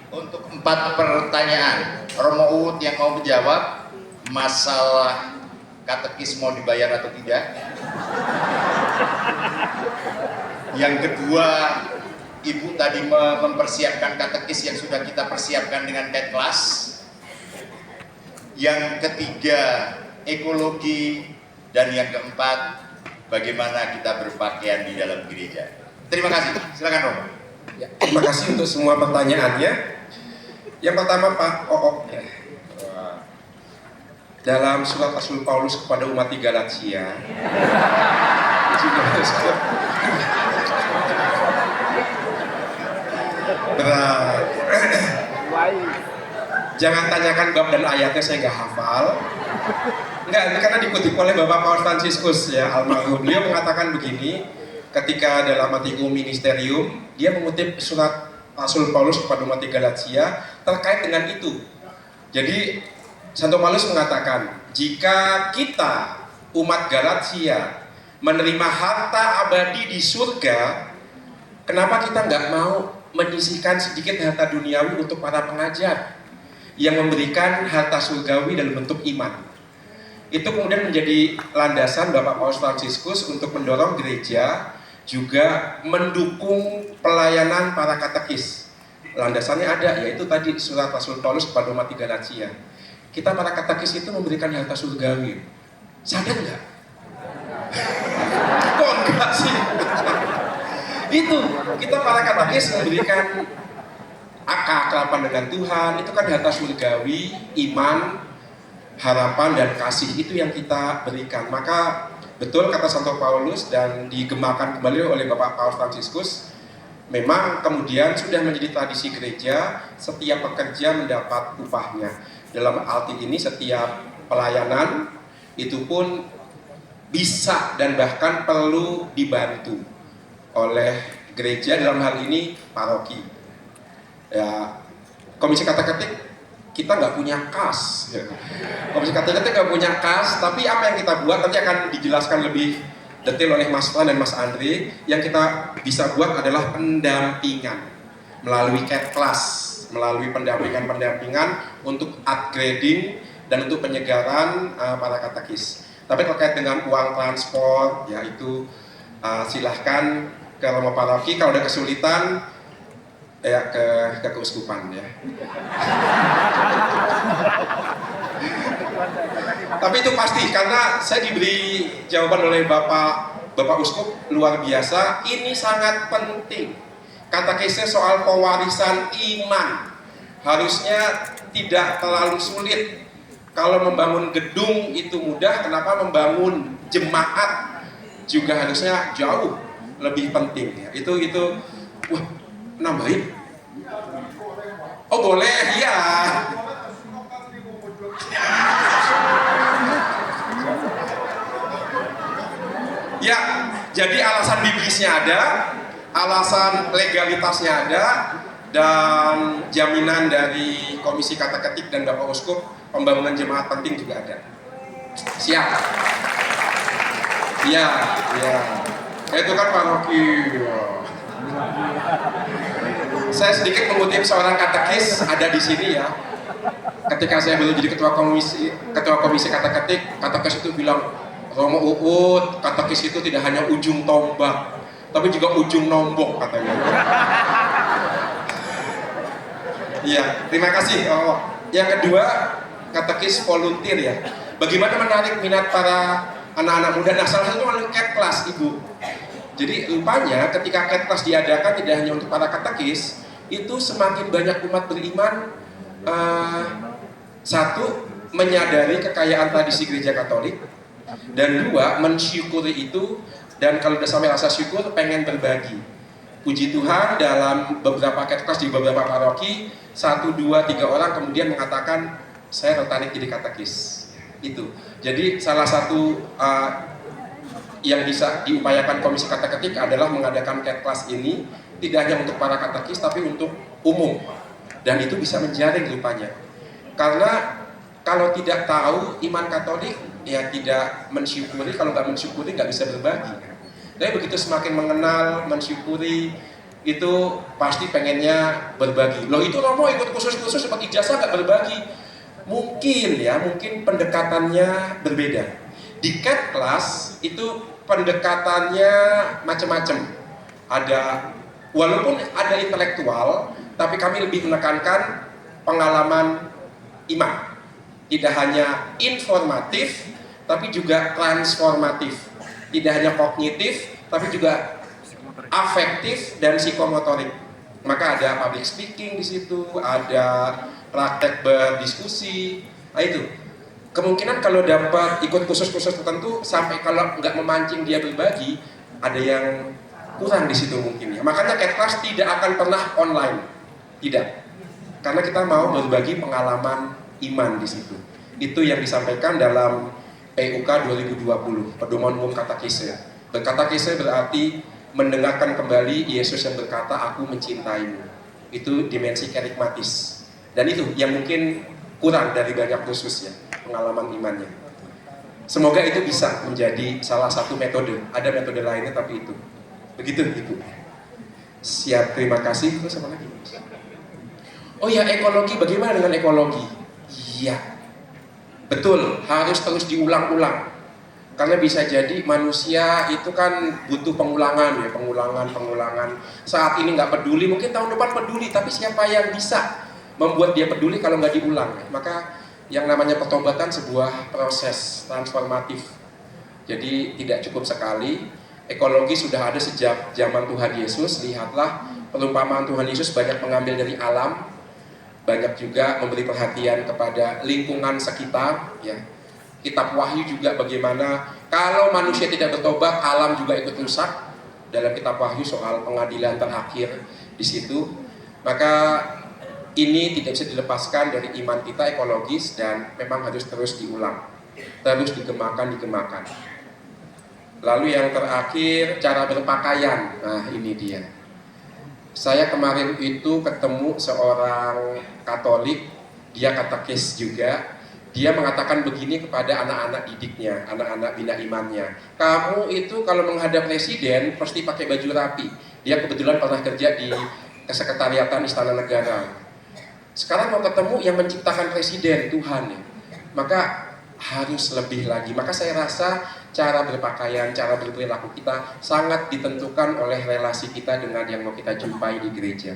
Untuk 4 pertanyaan, Romo Uut yang mau menjawab masalah katekis mau dibayar atau tidak. Yang kedua, Ibu tadi mempersiapkan katekis yang sudah kita persiapkan dengan kelas. Yang ketiga, ekologi. Dan yang keempat, bagaimana kita berpakaian di dalam gereja. Terima kasih. Silakan Romo. Ya, terima kasih untuk semua pertanyaannya. Yang pertama Pak Ook, dalam surat Rasul Paulus kepada umat di Galatia, berat. Jangan tanyakan bab dan ayatnya, saya nggak hafal. Enggak, ini karena dikutip oleh Bapak Paus Fransiskus ya, almarhum. Beliau mengatakan begini, ketika dalam Matikum Ministerium, dia mengutip surat Rasul Paulus kepada umat di Galatia terkait dengan itu. Jadi Santo Paulus mengatakan, jika kita umat Galatia menerima harta abadi di surga, kenapa kita nggak mau menyisihkan sedikit harta duniawi untuk para pengajar yang memberikan harta surgawi dalam bentuk iman? Itu kemudian menjadi landasan Bapak Paus Fransiskus untuk mendorong gereja juga mendukung pelayanan para katekis. Landasannya ada, yaitu tadi surat Rasul Paulus kepada umat di Galatia. Kita para katekis itu memberikan harta surgawi. Sadar nggak? Kok enggak sih? Itu, kita para katekis memberikan keakraban dengan Tuhan, itu kan harta surgawi, iman, harapan dan kasih, itu yang kita berikan. Maka betul kata Santo Paulus dan digemakan kembali oleh Bapak Paus Fransiskus, memang kemudian sudah menjadi tradisi gereja setiap pekerja mendapat upahnya. Dalam arti ini setiap pelayanan itu pun bisa dan bahkan perlu dibantu oleh gereja, dalam hal ini paroki. Ya, komisi kata-ketik kita nggak punya kas. Ya. Komisi kata-ketik nggak punya kas, tapi apa yang kita buat nanti akan dijelaskan lebih detail oleh Mas Fran dan Mas Andre. Yang kita bisa buat adalah pendampingan melalui cat class, melalui pendampingan untuk upgrading dan untuk penyegaran para katekis. Tapi terkait dengan uang transport, ya itu silahkan ke Romo Paroki. Kalau ada kesulitan, ya ke keuskupan ya. Tapi itu pasti, karena saya diberi jawaban oleh Bapak Uskup luar biasa. Ini sangat penting. Katekisnya soal pewarisan iman harusnya tidak terlalu sulit. Kalau membangun gedung itu mudah, kenapa membangun jemaat juga harusnya jauh lebih penting ya. Itu wah, nambahin. Oh boleh, ya. Ya, jadi alasan biblisnya ada, alasan legalitasnya ada, dan jaminan dari Komisi Kata-Ketik dan Bapak Uskup pembangunan jemaat penting juga ada. Siap. Iya. Itu kan paroki. Saya sedikit mengutip seorang katekis ada di sini ya. Ketika saya belum jadi ketua komisi kata-ketik, katekis itu bilang, Romo Uut, katekis itu tidak hanya ujung tombak, tapi juga ujung nombok katanya. Iya, terima kasih. Yang kedua, katekis volunteer ya. Bagaimana menarik minat para anak-anak muda? Nah, salah satu melalui cat class, Ibu. Jadi rupanya ketika cat class diadakan tidak hanya untuk para katekis, itu semakin banyak umat beriman satu, menyadari kekayaan tradisi gereja Katolik, dan dua, mensyukuri itu, dan kalau udah sampai rasa syukur, pengen berbagi. Puji Tuhan, dalam beberapa cat class di beberapa paroki, 1, 2, 3 orang kemudian mengatakan, saya tertarik jadi katekis. Itu. Jadi salah satu yang bisa diupayakan Komisi Kata-Ketik adalah mengadakan cat class ini tidak hanya untuk para katekis tapi untuk umum, dan itu bisa menjaring rupanya. Karena kalau tidak tahu iman Katolik ya tidak mensyukuri, kalau nggak mensyukuri nggak bisa berbagi. Tapi begitu semakin mengenal, mensyukuri, itu pasti pengennya berbagi. Loh itu Romo ikut khusus-khusus seperti ijazah nggak berbagi? Mungkin ya, mungkin pendekatannya berbeda. Di cat class itu pendekatannya macam-macam. Ada, walaupun ada intelektual, tapi kami lebih menekankan pengalaman iman. Tidak hanya informatif, tapi juga transformatif. Tidak hanya kognitif, tapi juga afektif dan psikomotorik. Maka ada public speaking di situ, ada praktek berdiskusi. Nah itu kemungkinan kalau dapat ikut khusus-khusus tertentu sampai kalau nggak memancing dia berbagi, ada yang kurang di situ mungkin ya. Makanya cat class tidak akan pernah online, tidak, karena kita mau berbagi pengalaman iman di situ. Itu yang disampaikan dalam PUK 2020, Pedoman Umum Katekese. Berkatekese berarti mendengarkan kembali Yesus yang berkata, aku mencintaimu. Itu dimensi kerigmatis. Dan itu yang mungkin kurang dari banyak khusus ya, pengalaman imannya. Semoga itu bisa menjadi salah satu metode. Ada metode lainnya tapi itu. Begitu Ibu. Siap, terima kasih. Terus apa lagi? Oh ya, ekologi. Bagaimana dengan ekologi? Iya, betul, harus terus diulang-ulang. Karena bisa jadi manusia itu kan butuh pengulangan ya, pengulangan. Saat ini nggak peduli, mungkin tahun depan peduli, tapi siapa yang bisa membuat dia peduli kalau nggak diulang? Maka yang namanya pertobatan sebuah proses transformatif. Jadi tidak cukup sekali. Ekologi sudah ada sejak zaman Tuhan Yesus. Lihatlah perumpamaan Tuhan Yesus banyak mengambil dari alam, banyak juga memberi perhatian kepada lingkungan sekitar. Ya. Kitab Wahyu juga bagaimana kalau manusia tidak bertobat, alam juga ikut rusak. Dalam Kitab Wahyu soal pengadilan terakhir di situ. Maka ini tidak bisa dilepaskan dari iman kita ekologis dan memang harus terus diulang, terus digemakan. Lalu yang terakhir, cara berpakaian. Nah, ini dia. Saya kemarin itu ketemu seorang Katolik, dia katekis juga. Dia mengatakan begini kepada anak-anak didiknya, anak-anak bina imannya. Kamu itu kalau menghadap presiden pasti pakai baju rapi. Dia kebetulan pernah kerja di Kesekretariatan Istana Negara. Sekarang mau ketemu yang menciptakan presiden, Tuhan ya. Maka harus lebih lagi. Maka saya rasa cara berpakaian, cara berperilaku kita sangat ditentukan oleh relasi kita dengan yang mau kita jumpai di gereja.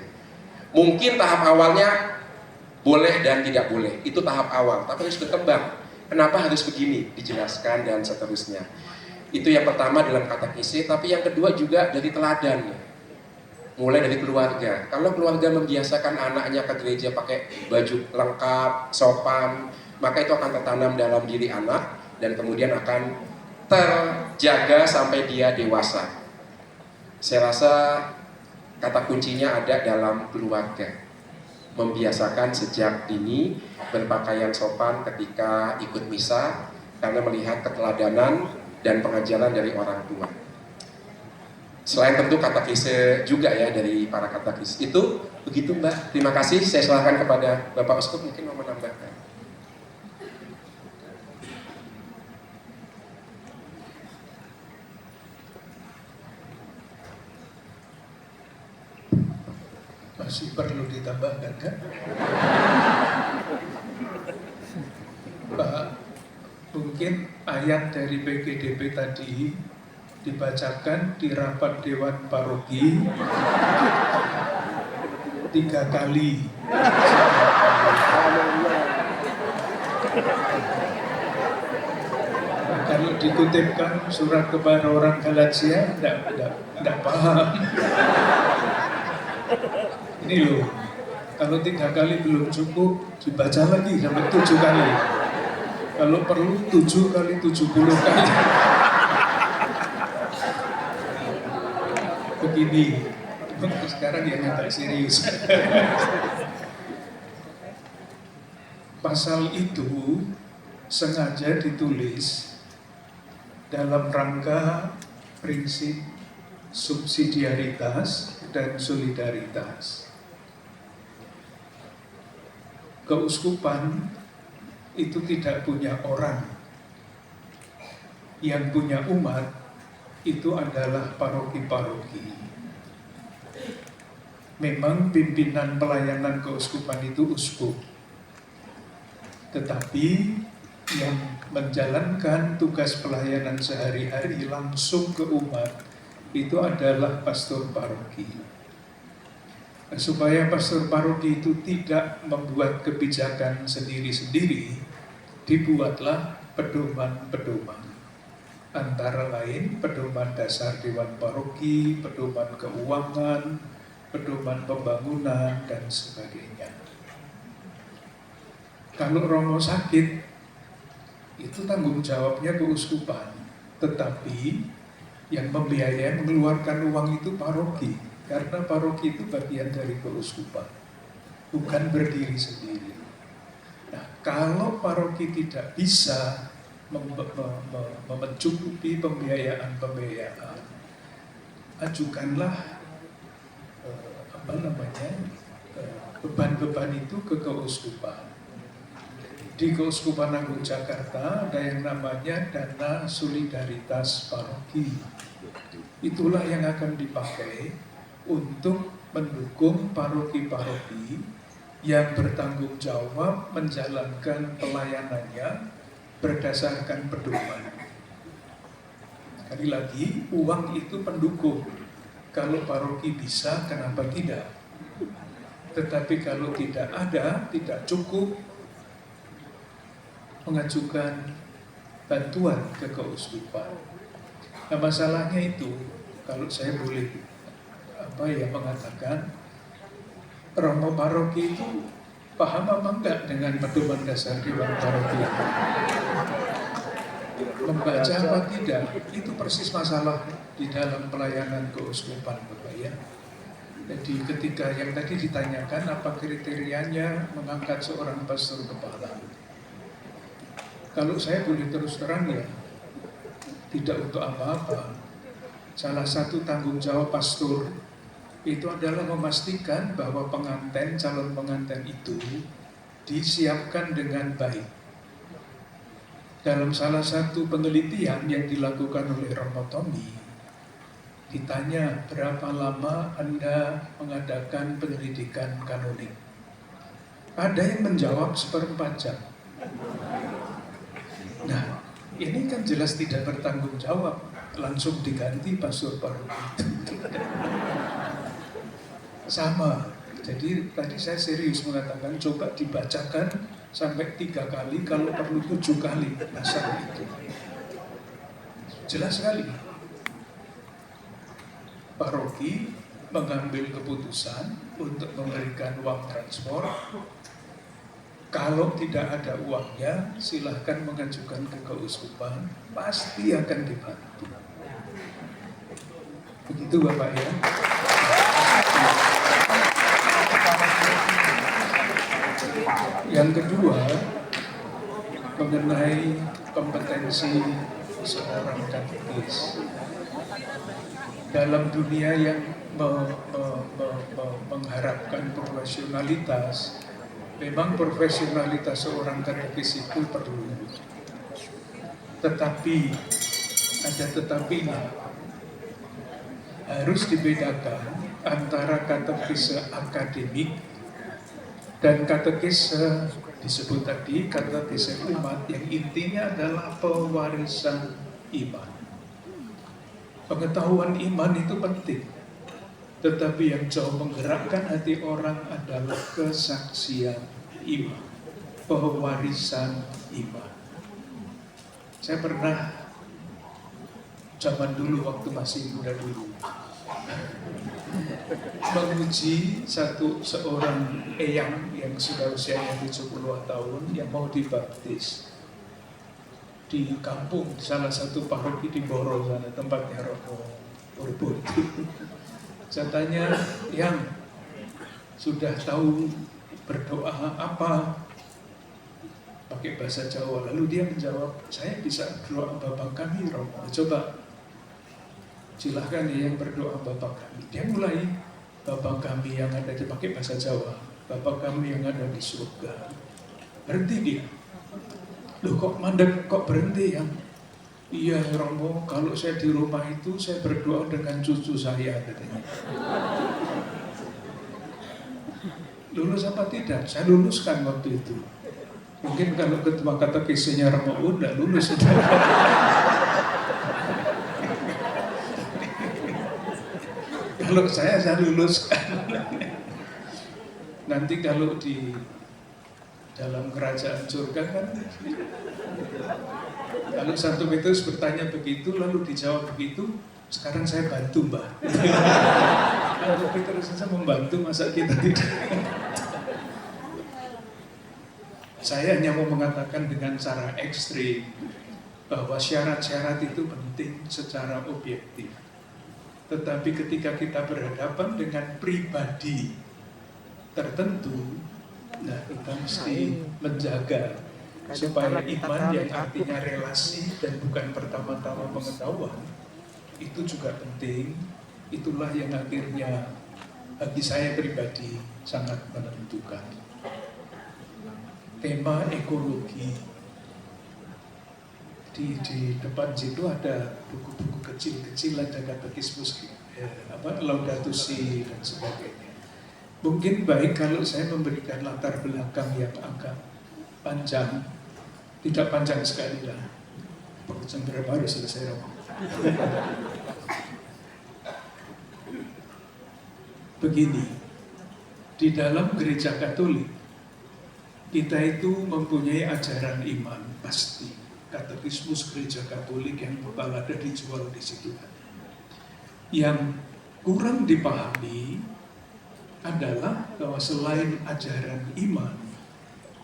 Mungkin tahap awalnya boleh dan tidak boleh, itu tahap awal, tapi harus berkembang. Kenapa harus begini? Dijelaskan dan seterusnya. Itu yang pertama dalam katekisi, tapi yang kedua juga dari teladan. Mulai dari keluarga. Kalau keluarga membiasakan anaknya ke gereja pakai baju lengkap, sopan, maka itu akan tertanam dalam diri anak dan kemudian akan terjaga sampai dia dewasa. Saya rasa kata kuncinya ada dalam keluarga. Membiasakan sejak dini berpakaian sopan ketika ikut misa karena melihat keteladanan dan pengajaran dari orang tua. Selain tentu katekise juga ya dari para katekis. Itu begitu Mbak. Terima kasih. Saya serahkan kepada Bapak Uskup mungkin mau menambahkan. Masih perlu ditambahkan kan? Pak, mungkin ayat dari PGDP tadi dibacakan di rapat Dewan Paroki 3 kali. Kalau dikutipkan surat kepada orang Galatia, tidak paham. Ini loh, kalau 3 kali belum cukup, dibaca lagi sampai 7 kali. Kalau perlu 7 kali 70 kali. Begini, sekarang yang agak serius. Pasal itu sengaja ditulis dalam rangka prinsip subsidiaritas dan solidaritas. Keuskupan itu tidak punya orang. Yang punya umat itu adalah paroki-paroki. Memang pimpinan pelayanan keuskupan itu uskup. Tetapi yang menjalankan tugas pelayanan sehari-hari langsung ke umat itu adalah pastor paroki. Supaya pastor paroki itu tidak membuat kebijakan sendiri-sendiri, dibuatlah pedoman-pedoman. Antara lain pedoman dasar Dewan Paroki, pedoman keuangan, pedoman pembangunan, dan sebagainya. Kalau Romo sakit, itu tanggung jawabnya keuskupan. Tetapi yang membiayai mengeluarkan uang itu paroki. Karena paroki itu bagian dari keuskupan, bukan berdiri sendiri. Nah, kalau paroki tidak bisa mencukupi pembiayaan, ajukanlah beban-beban itu ke keuskupan. Di Keuskupan Agung Jakarta ada yang namanya dana solidaritas paroki. Itulah yang akan dipakai untuk mendukung paroki-paroki yang bertanggung jawab menjalankan pelayanannya berdasarkan pedoman. Sekali lagi, uang itu pendukung. Kalau paroki bisa, kenapa tidak? Tetapi kalau tidak ada, tidak cukup, mengajukan bantuan ke keuskupan. Nah, masalahnya itu, kalau saya boleh mengatakan, Romo paroki itu paham apa enggak dengan pedoman dasar Dewan Paroki? Membaca apa tidak? Itu persis masalah di dalam pelayanan keuskupan, Bapak ya. Jadi ketika yang tadi ditanyakan apa kriterianya mengangkat seorang pastor kepala, kalau saya boleh terus terang ya, tidak untuk apa-apa. Salah satu tanggung jawab pastor itu adalah memastikan bahwa pengantin, calon pengantin itu disiapkan dengan baik. Dalam salah satu penelitian yang dilakukan oleh Romo Tommy, ditanya berapa lama Anda mengadakan penyelidikan kanonik. Ada yang menjawab 1/4 jam. Nah, ini kan jelas tidak bertanggung jawab. Langsung diganti pastor paroki. Sama. Jadi tadi saya serius mengatakan coba dibacakan sampai 3 kali, kalau perlu 7 kali pasal itu. Jelas sekali. Paroki mengambil keputusan untuk memberikan uang transport. Kalau tidak ada uangnya, silahkan mengajukan ke keuskupan, pasti akan dibantu. Begitu Bapak ya. Yang kedua, mengenai kompetensi seorang katekis. Dalam dunia yang mengharapkan profesionalitas, memang profesionalitas seorang katekis itu perlu. Tetapi, ada tetapinya. Harus dibedakan antara katekis akademik dan katekis disebut tadi katekis umat yang intinya adalah pewarisan iman. Pengetahuan iman itu penting, tetapi yang jauh menggerakkan hati orang adalah kesaksian iman, pewarisan iman. Saya pernah zaman dulu waktu masih muda dulu menguji seorang eyang yang sudah usianya 70 tahun yang mau dibaptis di kampung, salah satu paroki di Boro sana, tempatnya Romo Purbo itu. Saya tanya, yang sudah tahu berdoa apa? Pakai bahasa Jawa. Lalu dia menjawab, saya bisa doa Bapa kami Romo. Coba silahkan yang berdoa Bapa kami. Dia mulai, Bapa kami yang ada, di pakai bahasa Jawa, Bapa kami yang ada di surga. Berhenti dia. Loh kok mandek, kok berhenti ya? Iya Romo, kalau saya di rumah itu saya berdoa dengan cucu saya katanya. Lulus apa tidak? Saya luluskan waktu itu. Mungkin kalau ketua katekisnya Romo udah lulus. Kalau saya luluskan. Nanti kalau di dalam kerajaan surga kan, kalau Santo Petrus bertanya begitu lalu dijawab begitu, sekarang saya bantu Mbah. Kalau Petrus saja membantu, masa kita tidak? Saya hanya mau mengatakan dengan cara ekstrim bahwa syarat-syarat itu penting secara objektif. Tetapi ketika kita berhadapan dengan pribadi tertentu, nah kita mesti menjaga supaya iman yang artinya relasi dan bukan pertama-tama pengetahuan itu juga penting. Itulah yang akhirnya bagi saya pribadi sangat menentukan. Tema ekologi di depan situ ada buku-buku kecil-kecil, ada katekismus, Laudato Si dan sebagainya. Mungkin baik kalau saya memberikan latar belakang yang agak panjang, tidak panjang sekali lah. Jam berapa harus selesai Romo? Begini, di dalam gereja Katolik kita itu mempunyai ajaran iman pasti. Katekismus gereja Katolik yang bakal ada dijual di situ. Yang kurang dipahami adalah bahwa selain ajaran iman,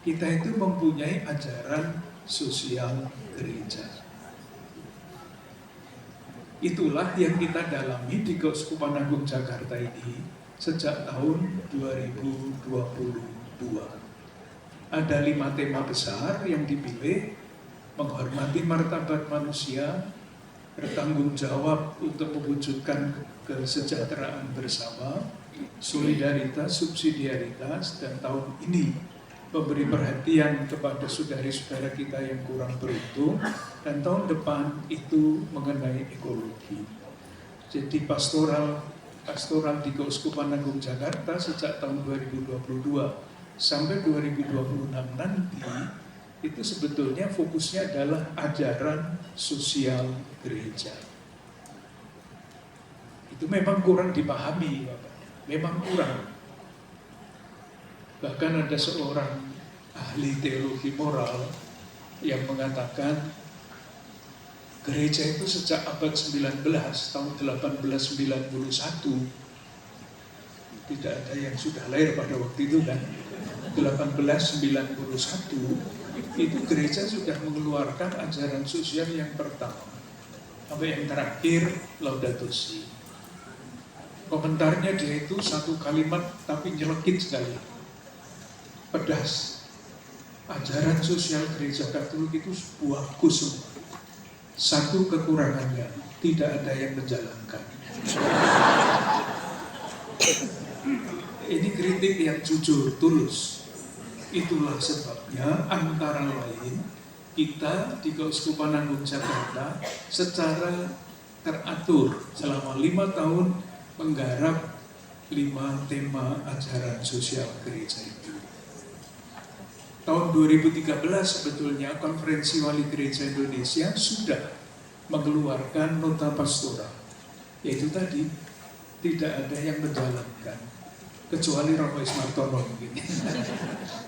kita itu mempunyai ajaran sosial gereja. Itulah yang kita dalami di Keuskupan Agung Jakarta ini sejak tahun 2022. Ada 5 tema besar yang dipilih: menghormati martabat manusia, bertanggung jawab untuk mewujudkan kesejahteraan bersama, solidaritas, subsidiaritas, dan tahun ini memberi perhatian kepada saudara-saudara kita yang kurang beruntung, dan tahun depan itu mengenai ekologi. Jadi pastoral di Keuskupan Agung Jakarta sejak tahun 2022 sampai 2026 nanti itu sebetulnya fokusnya adalah ajaran sosial gereja. Itu memang kurang dipahami, Bapak. Memang kurang. Bahkan ada seorang ahli teologi moral yang mengatakan gereja itu sejak abad 19, tahun 1891, tidak ada yang sudah lahir pada waktu itu kan, 1891, itu gereja sudah mengeluarkan ajaran sosial yang pertama sampai yang terakhir, Laudato Si. Komentarnya dia itu satu kalimat tapi nyelekit sekali, pedas. Ajaran sosial gereja Katolik itu bagus. Satu kekurangannya, tidak ada yang menjalankan. Ini kritik yang jujur, tulus. Itulah sebabnya antara lain kita di Keuskupan Agung Jakarta secara teratur selama 5 tahun menggarap 5 tema ajaran sosial gereja itu. Tahun 2013 sebetulnya Konferensi Wali Gereja Indonesia sudah mengeluarkan nota pastoral, yaitu tadi tidak ada yang menjalankan kecuali Romo Ismartono mungkin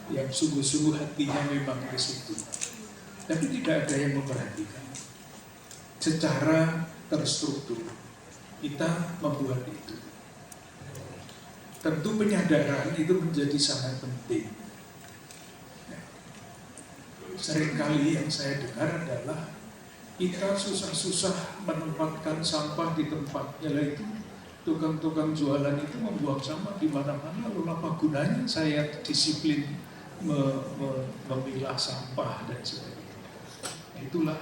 yang sungguh-sungguh hatinya memang ke situ, tapi tidak ada yang memperhatikan secara terstruktur. Kita membuat itu. Tentu penyadaran itu menjadi sangat penting. Seringkali yang saya dengar adalah kita susah-susah menempatkan sampah di tempatnya, yaitu tukang-tukang jualan itu membuang sampah di mana-mana. Lalu apa gunanya saya disiplin memilah sampah dan sebagainya. Itulah,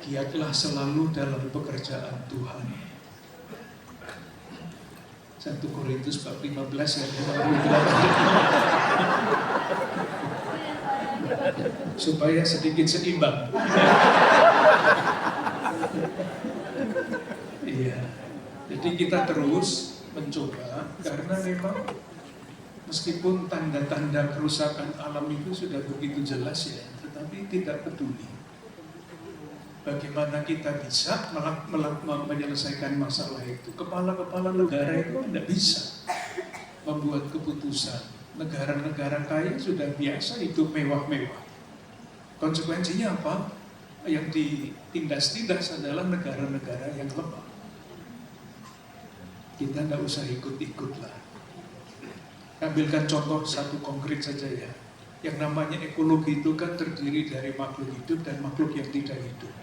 giatlah selalu dalam pekerjaan Tuhan. 1 Korintus bab 15 ya, supaya sedikit seimbang. Iya. Jadi kita terus mencoba, karena memang meskipun tanda-tanda kerusakan alam itu sudah begitu jelas ya, tetapi tidak peduli. Bagaimana kita bisa menyelesaikan masalah itu? Kepala-kepala negara itu tidak bisa membuat keputusan. Negara-negara kaya sudah biasa hidup mewah-mewah. Konsekuensinya apa? Yang ditindas-tindas adalah negara-negara yang lemah. Kita nggak usah ikut-ikut lah. Ambilkan contoh satu konkret saja ya. Yang namanya ekologi itu kan terdiri dari makhluk hidup dan makhluk yang tidak hidup.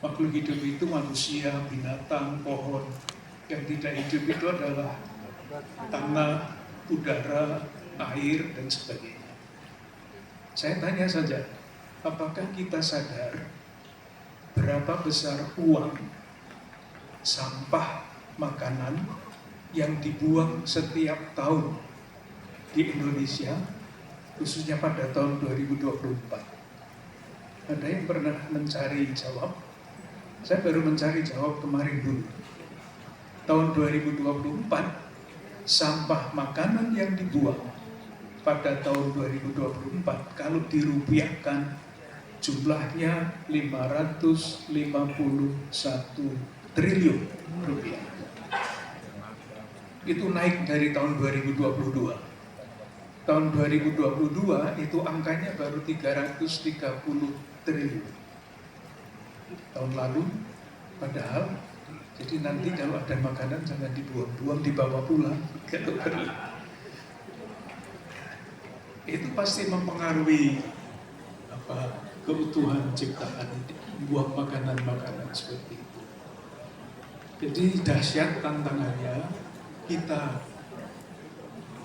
Makhluk hidup itu manusia, binatang, pohon. Yang tidak hidup itu adalah tanah, udara, air, dan sebagainya. Saya tanya saja, apakah kita sadar berapa besar uang sampah makanan yang dibuang setiap tahun di Indonesia, khususnya pada tahun 2024? Ada yang pernah mencari jawab? Saya baru mencari jawab kemarin dulu. Tahun 2024, sampah makanan yang dibuang pada tahun 2024 kalau dirupiahkan jumlahnya 551 triliun rupiah. Itu naik dari tahun 2022. Tahun 2022 itu angkanya baru 330 triliun. Tahun lalu, padahal jadi nanti kalau ada makanan jangan dibuang-buang, dibawa pulang kalau perlu. Itu pasti mempengaruhi keutuhan ciptaan, buang makanan-makanan seperti itu. Jadi dahsyat tantangannya, kita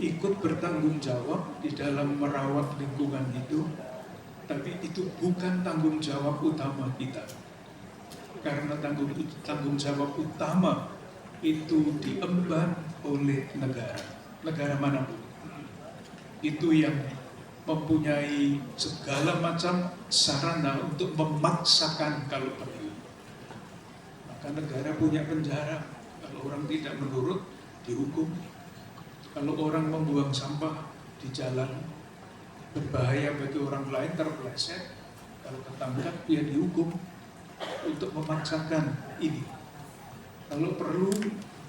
ikut bertanggung jawab di dalam merawat lingkungan itu, tapi itu bukan tanggung jawab utama kita. karena tanggung jawab utama itu diemban oleh negara manapun. Itu yang mempunyai segala macam sarana untuk memaksakan kalau perlu. Maka negara punya penjara, kalau orang tidak menurut dihukum. Kalau orang membuang sampah di jalan berbahaya bagi orang lain, terpeleset, kalau ketangkap dia dihukum untuk memaksakan ini. Kalau perlu,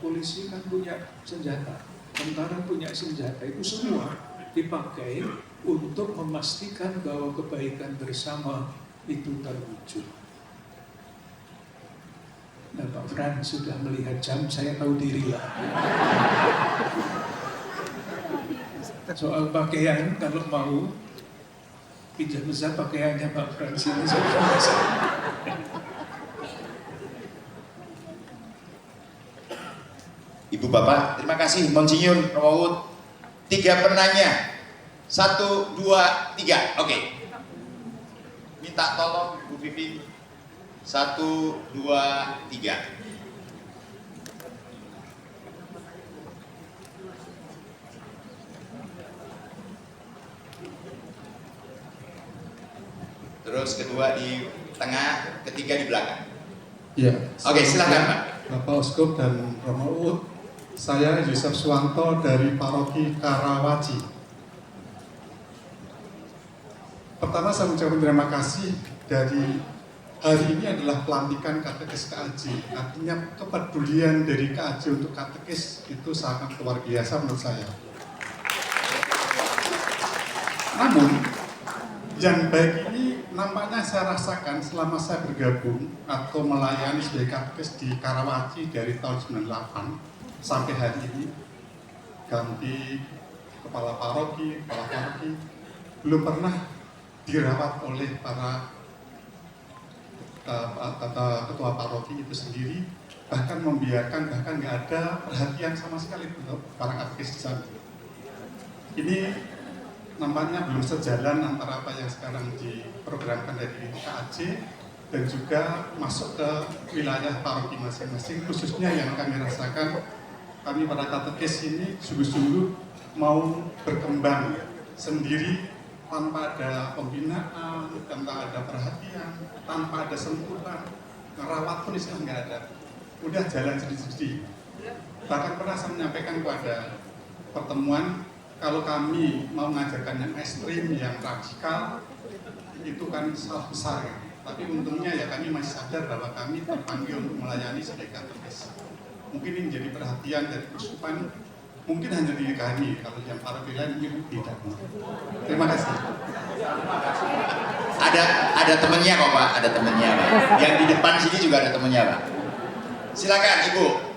polisi kan punya senjata, tentara punya senjata, itu semua dipakai untuk memastikan bahwa kebaikan bersama itu terwujud. Nah, Pak Fran sudah melihat jam, saya tahu diri lah. Soal pakaian, kalau mau pinjam besar pakaiannya Pak Fran sini. Ibu Bapak, terima kasih Monsinyur Romo Uut. 3 penanya. 1, 2, 3. Oke. Minta tolong Bu Vivi. 1, 2, 3. Terus kedua di tengah, ketiga di belakang. Ya. Oke, silakan Pak. Bapak Uskup dan Romo Uut, saya Yusuf Suwanto dari Paroki Karawaci. Pertama saya mengucapkan terima kasih dari hari ini adalah pelantikan katekis KAJ. Artinya kepedulian dari KAJ untuk katekis itu sangat luar biasa menurut saya. Namun yang baik ini nampaknya saya rasakan selama saya bergabung atau melayani sebagai katekis di Karawaci dari tahun 98 sampai hari ini. Ganti kepala paroki, belum pernah dirawat oleh para ketua paroki itu sendiri, bahkan membiarkan, bahkan nggak ada perhatian sama sekali untuk para katekis di sana. Ini nampaknya belum sejalan antara apa yang sekarang diprogramkan dari KAJ dan juga masuk ke wilayah paroki masing-masing, khususnya yang kami rasakan, kami para katekis ini sungguh-sungguh mau berkembang sendiri tanpa ada pembinaan, tanpa ada perhatian, tanpa ada sentuhan, ngerawat pun istilah nggak ada, udah jalan sendiri-sendiri. Bahkan pernah saya menyampaikan pada pertemuan, kalau kami mau mengajarkan yang ekstrim, yang radikal, itu kan salah besar ya. Tapi untungnya ya kami masih sadar bahwa kami terpanggil untuk melayani sebagai katekis. Mungkin ini menjadi perhatian dari keuskupan, mungkin hanya diri kami, kalau yang para lain mungkin tidak. Terima kasih. Ada temennya kok Pak, ada temennya Pak. Yang di depan sini juga ada temennya Pak. Silakan Ibu.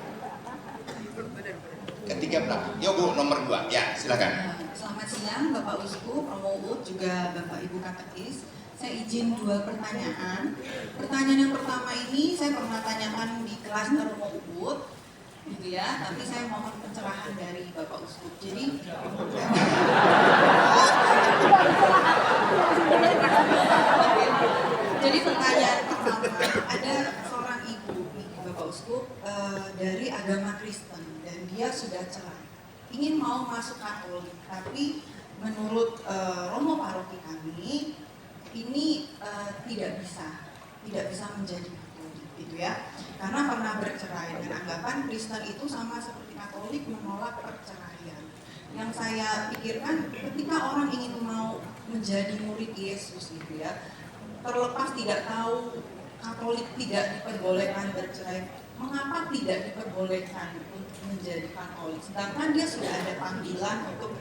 Ketiga belakang. Yo Bu, nomor 2. Ya, silakan. Selamat siang Bapak Uskup, Romo Uut, juga Bapak Ibu Katekis. Saya izin 2 pertanyaan. Pertanyaan yang pertama ini saya pernah tanyakan di kelas Romo Uut, gitu ya. Tapi saya mohon pencerahan dari Bapak Uskup. Jadi pertanyaan pertama, ada seorang ibu, Bapak Uskup, dari agama Kristen. Dia sudah cerai, ingin mau masuk Katolik, tapi menurut Romo paroki kami ini tidak bisa menjadi Katolik, gitu ya, karena pernah bercerai dan anggapan Kristen itu sama seperti Katolik, menolak perceraian. Yang saya pikirkan, ketika orang ingin mau menjadi murid Yesus, gitu ya, terlepas tidak tahu Katolik tidak diperbolehkan bercerai, mengapa tidak diperbolehkan menjadi Katolik, sedangkan dia sudah ada panggilan untuk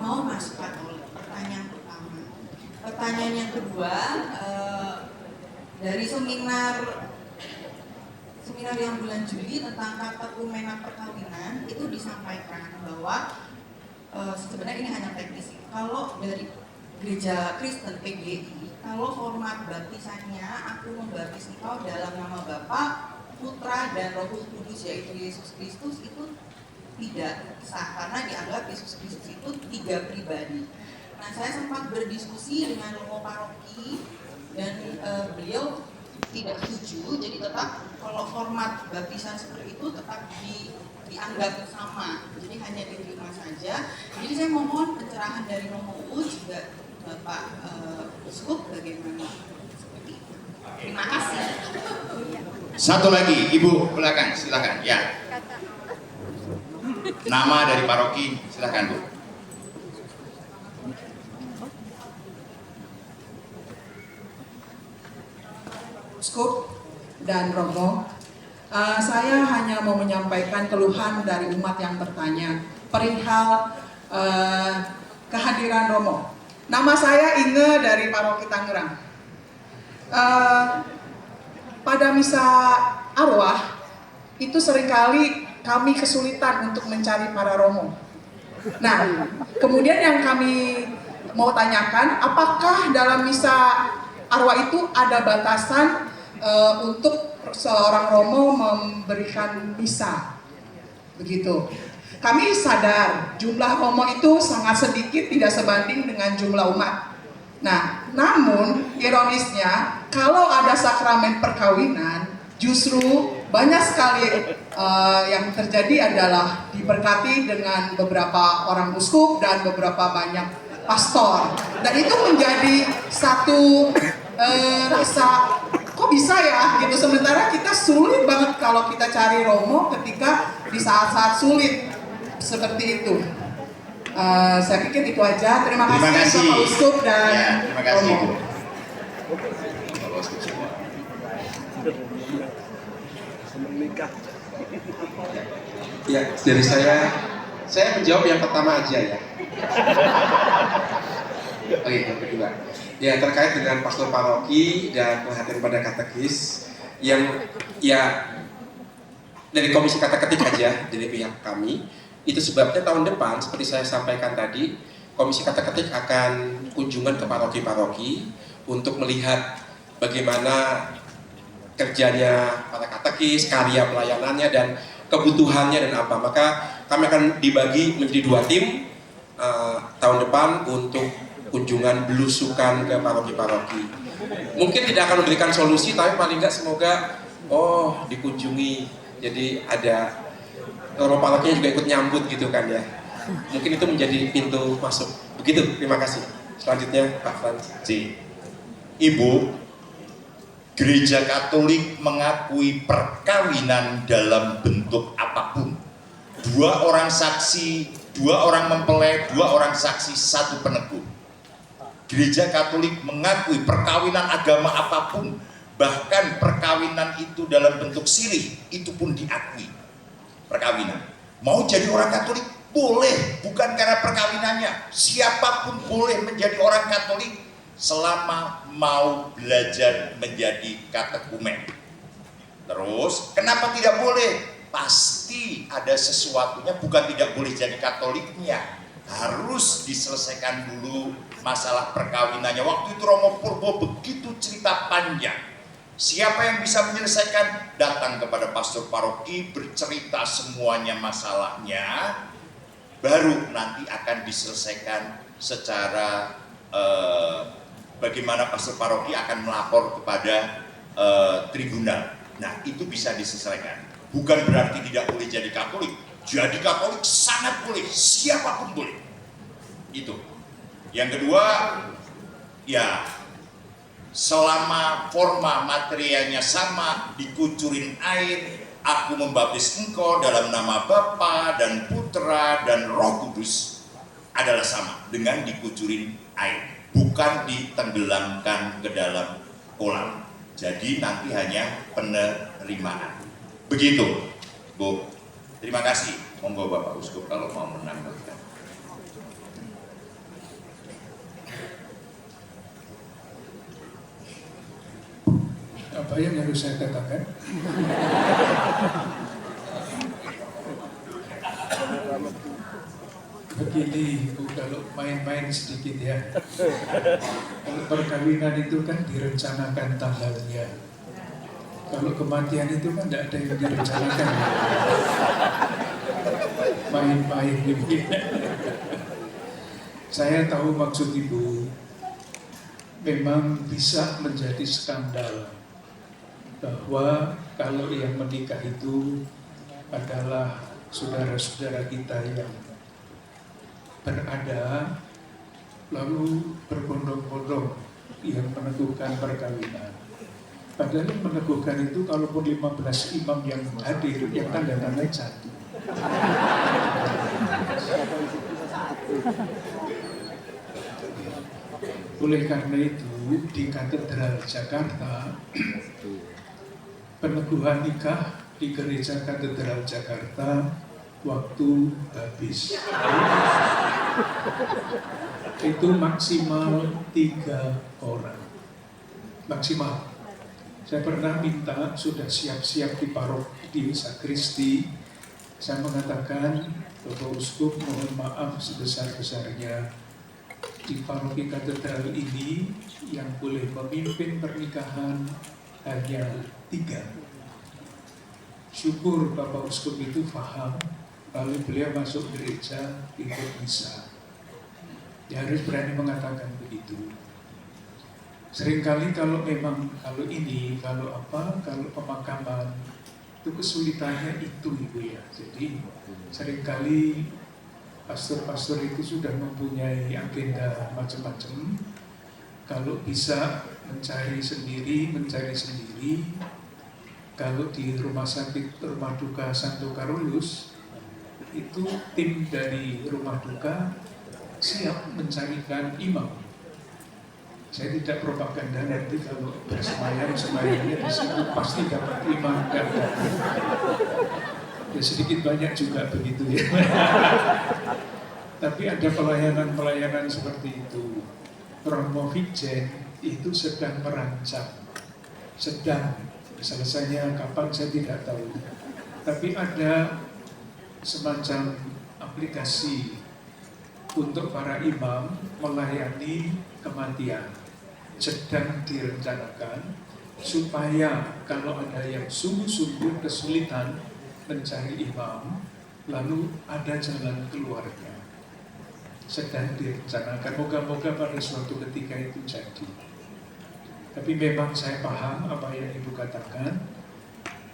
mau masuk Katolik? Pertanyaan pertama. Pertanyaan yang kedua, dari seminar yang bulan Juli tentang katekumena perkawinan itu disampaikan bahwa sebenarnya ini hanya teknis. Kalau dari gereja Kristen PGI, kalau format baptisannya aku membaptis engkau dalam nama Bapa, Putra dan Roh Kudus, yaitu Yesus Kristus, itu tidak sah karena dianggap Yesus Kristus itu 3 pribadi. Nah, saya sempat berdiskusi dengan Romo paroki dan beliau tidak setuju, jadi tetap kalau format baptisan seperti itu tetap dianggap sama, jadi hanya diterima saja. Jadi saya mohon pencerahan dari Romo Uut juga Bapak Uskup bagaimana seperti itu. Terima kasih. Satu lagi, Ibu belakang, silakan. Ya. Nama dari paroki, silakan Bu. Uskup dan Romo, saya hanya mau menyampaikan keluhan dari umat yang bertanya perihal kehadiran Romo. Nama saya Inge dari Paroki Tangerang. Pada misa arwah itu seringkali kami kesulitan untuk mencari para Romo. Nah, kemudian yang kami mau tanyakan, apakah dalam misa arwah itu ada batasan untuk seorang Romo memberikan misa, begitu. Kami sadar jumlah Romo itu sangat sedikit, tidak sebanding dengan jumlah umat. Nah, namun ironisnya kalau ada sakramen perkawinan, justru banyak sekali yang terjadi adalah diberkati dengan beberapa orang uskup dan beberapa banyak pastor. Dan itu menjadi satu rasa kok bisa ya gitu, sementara kita sulit banget kalau kita cari Romo ketika di saat-saat sulit seperti itu. Saya pikir itu aja. Terima kasih Bapak Uskup dan ya, terima kasih, Romo. Ya, dari saya menjawab yang pertama aja ya. Oh iya, yang kedua. Ya, terkait dengan pastor paroki dan perhatian pada katekis yang ya dari komisi kateketik aja dari pihak kami, itu sebabnya tahun depan seperti saya sampaikan tadi, komisi kateketik akan kunjungan ke paroki-paroki untuk melihat bagaimana kerjanya para katekis, karya pelayanannya dan kebutuhannya dan apa. Maka kami akan dibagi menjadi 2 tim tahun depan untuk kunjungan belusukan ke paroki-paroki. Mungkin tidak akan memberikan solusi, tapi paling nggak semoga dikunjungi. Jadi ada Romo parokinya juga ikut nyambut gitu kan ya. Mungkin itu menjadi pintu masuk. Begitu, terima kasih. Selanjutnya Pak Frans. Ibu, Gereja Katolik mengakui perkawinan dalam bentuk apapun. 2 orang saksi, 2 orang mempelai, 2 orang saksi, 1 peneguh. Gereja Katolik mengakui perkawinan agama apapun, bahkan perkawinan itu dalam bentuk sirih, itu pun diakui. Perkawinan. Mau jadi orang Katolik? Boleh, bukan karena perkawinannya. Siapapun boleh menjadi orang Katolik selama mau belajar menjadi katekumen. Terus, kenapa tidak boleh? Pasti ada sesuatunya, bukan tidak boleh jadi Katoliknya. Harus diselesaikan dulu masalah perkawinannya. Waktu itu Romo Purbo begitu cerita panjang. Siapa yang bisa menyelesaikan? Datang kepada pastor paroki, bercerita semuanya masalahnya, baru nanti akan diselesaikan secara bagaimana pastor paroki akan melapor kepada tribunal. Nah, itu bisa diselesaikan. Bukan berarti tidak boleh jadi Katolik. Jadi Katolik sangat boleh, siapapun boleh. Itu. Yang kedua, ya selama forma materialnya sama, dikucurin air, aku membaptis engkau dalam nama Bapa dan Putra dan Roh Kudus, adalah sama dengan dikucurin air, bukan ditenggelamkan ke dalam kolam. Jadi nanti hanya penerimaan. Begitu, Bu. Terima kasih. Monggo Bapak Uskup kalau mau menambahkan. Apa yang harus saya katakan? Begini Bu, kalau main-main sedikit ya. Kalau perkawinan itu kan direncanakan tanggalnya. Kalau kematian itu kan tidak ada yang direncanakan. Main-main begini. Saya tahu maksud Ibu. Memang bisa menjadi skandal bahwa kalau yang menikah itu adalah saudara-saudara kita yang berada, lalu berbondong-bondong yang meneguhkan perkawinan. Padahal yang meneguhkan itu kalaupun 15 imam yang hadir, yang tanda tangan satu. Oleh karena itu, di Katedral Jakarta, peneguhan nikah di Gereja Katedral Jakarta waktu habis. Itu maksimal 3 orang. Maksimal. Saya pernah minta, sudah siap-siap di sakristi, saya mengatakan, Bapak Uskup mohon maaf sebesar-besarnya, di paroki katedral ini yang boleh memimpin pernikahan hanya 3. Syukur Bapak Uskup itu paham, lalu beliau masuk gereja ikut misa. Ya harus berani mengatakan begitu. Seringkali kalau pemakaman itu kesulitannya itu Ibu ya. Jadi seringkali pastor-pastor itu sudah mempunyai agenda macam-macam. Kalau bisa mencari sendiri. Kalau di rumah sakit Rumah Duka Santo Carolus itu tim dari Rumah Duka siap mencarikan imam. Saya tidak propaganda, nanti kalau bersemayam-semayamnya di situ pasti dapat imam kan. Ya sedikit banyak juga begitu ya. Tapi ada pelayanan-pelayanan seperti itu. Romo Vijen itu sedang merancang, selesainya kapan saya tidak tahu. Tapi ada semacam aplikasi untuk para imam melayani kematian. Sedang direncanakan supaya kalau ada yang sungguh-sungguh kesulitan mencari imam, lalu ada jalan keluarnya. Sedang direncanakan, moga-moga pada suatu ketika itu jadi. Tapi memang saya paham apa yang Ibu katakan,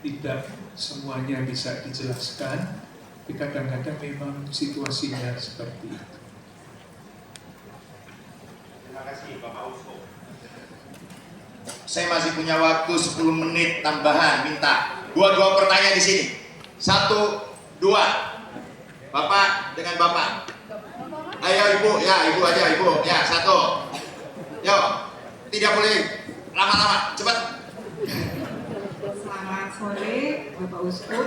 tidak semuanya bisa dijelaskan, tapi kadang-kadang memang situasinya seperti itu. Terima kasih Bapak Uskup. Saya masih punya waktu 10 menit tambahan, minta dua pertanyaan di sini. 1, 2. Bapak dengan Bapak. Ayo Ibu, ya Ibu aja Ibu. Ya 1. Yuk, tidak boleh lama-lama, cepat. Selamat sore Bapak Uskup,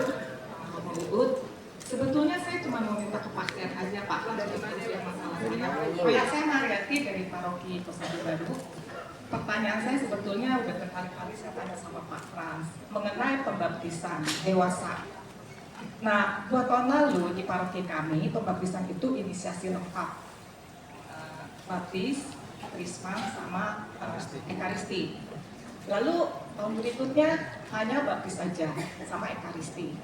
Bapak Uut. Sebetulnya saya cuma mau minta kepastian aja Pak, bagaimana yang masalah saya. Saya Mariati dari Paroki Kosambi Baru. Pertanyaan saya sebetulnya udah berkali-kali saya tanya sama Pak Frans mengenai pembaptisan dewasa. Nah, 2 tahun lalu di paroki kami pembaptisan itu inisiasi lengkap, baptis, krisma, sama ekaristi. Lalu tahun berikutnya hanya baptis saja sama ekaristi.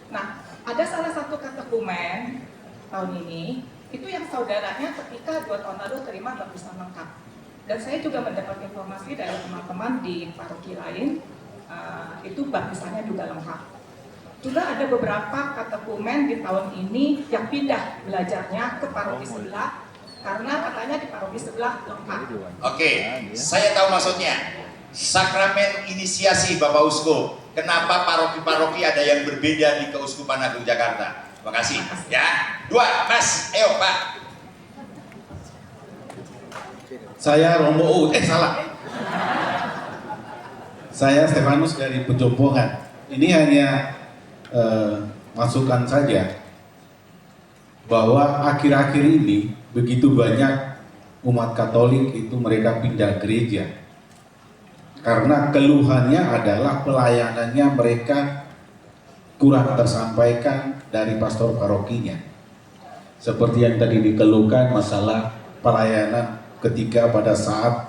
Nah, ada salah satu katekumen tahun ini itu yang saudaranya ketika 2 tahun lalu terima baptisan lengkap. Dan saya juga mendapat informasi dari teman-teman di paroki lain, itu baptisannya juga lengkap. Juga ada beberapa katekumen di tahun ini yang pindah belajarnya ke paroki sebelah, karena katanya di paroki sebelah lengkap. Oke, saya tahu maksudnya. Sakramen inisiasi Bapak Uskup. Kenapa paroki-paroki ada yang berbeda di Keuskupan Agung Jakarta? Terima kasih. Ya, 2, Mas. Ayo Pak. Saya Romo Uut, salah. Saya Stefanus dari Pejombongan. Ini hanya masukan saja bahwa akhir-akhir ini begitu banyak umat Katolik itu mereka pindah gereja karena keluhannya adalah pelayanannya mereka kurang tersampaikan dari pastor parokinya. Seperti yang tadi dikeluhkan masalah pelayanan ketika pada saat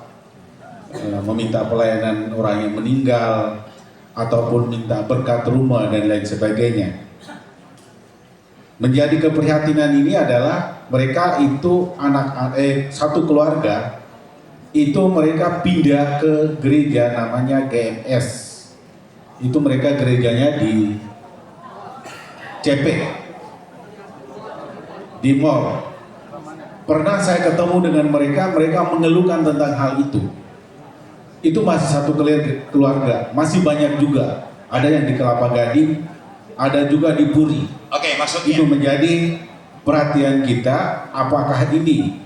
meminta pelayanan orang yang meninggal ataupun minta berkat rumah dan lain sebagainya. Menjadi keprihatinan ini adalah mereka itu satu keluarga itu mereka pindah ke gereja namanya GMS itu mereka gerejanya di CP, di mall. Pernah saya ketemu dengan mereka mengeluhkan tentang hal itu. Itu masih satu keluarga, masih banyak juga. Ada yang di Kelapa Gading, ada juga di Puri. Oke, maksudnya Itu menjadi perhatian kita, apakah ini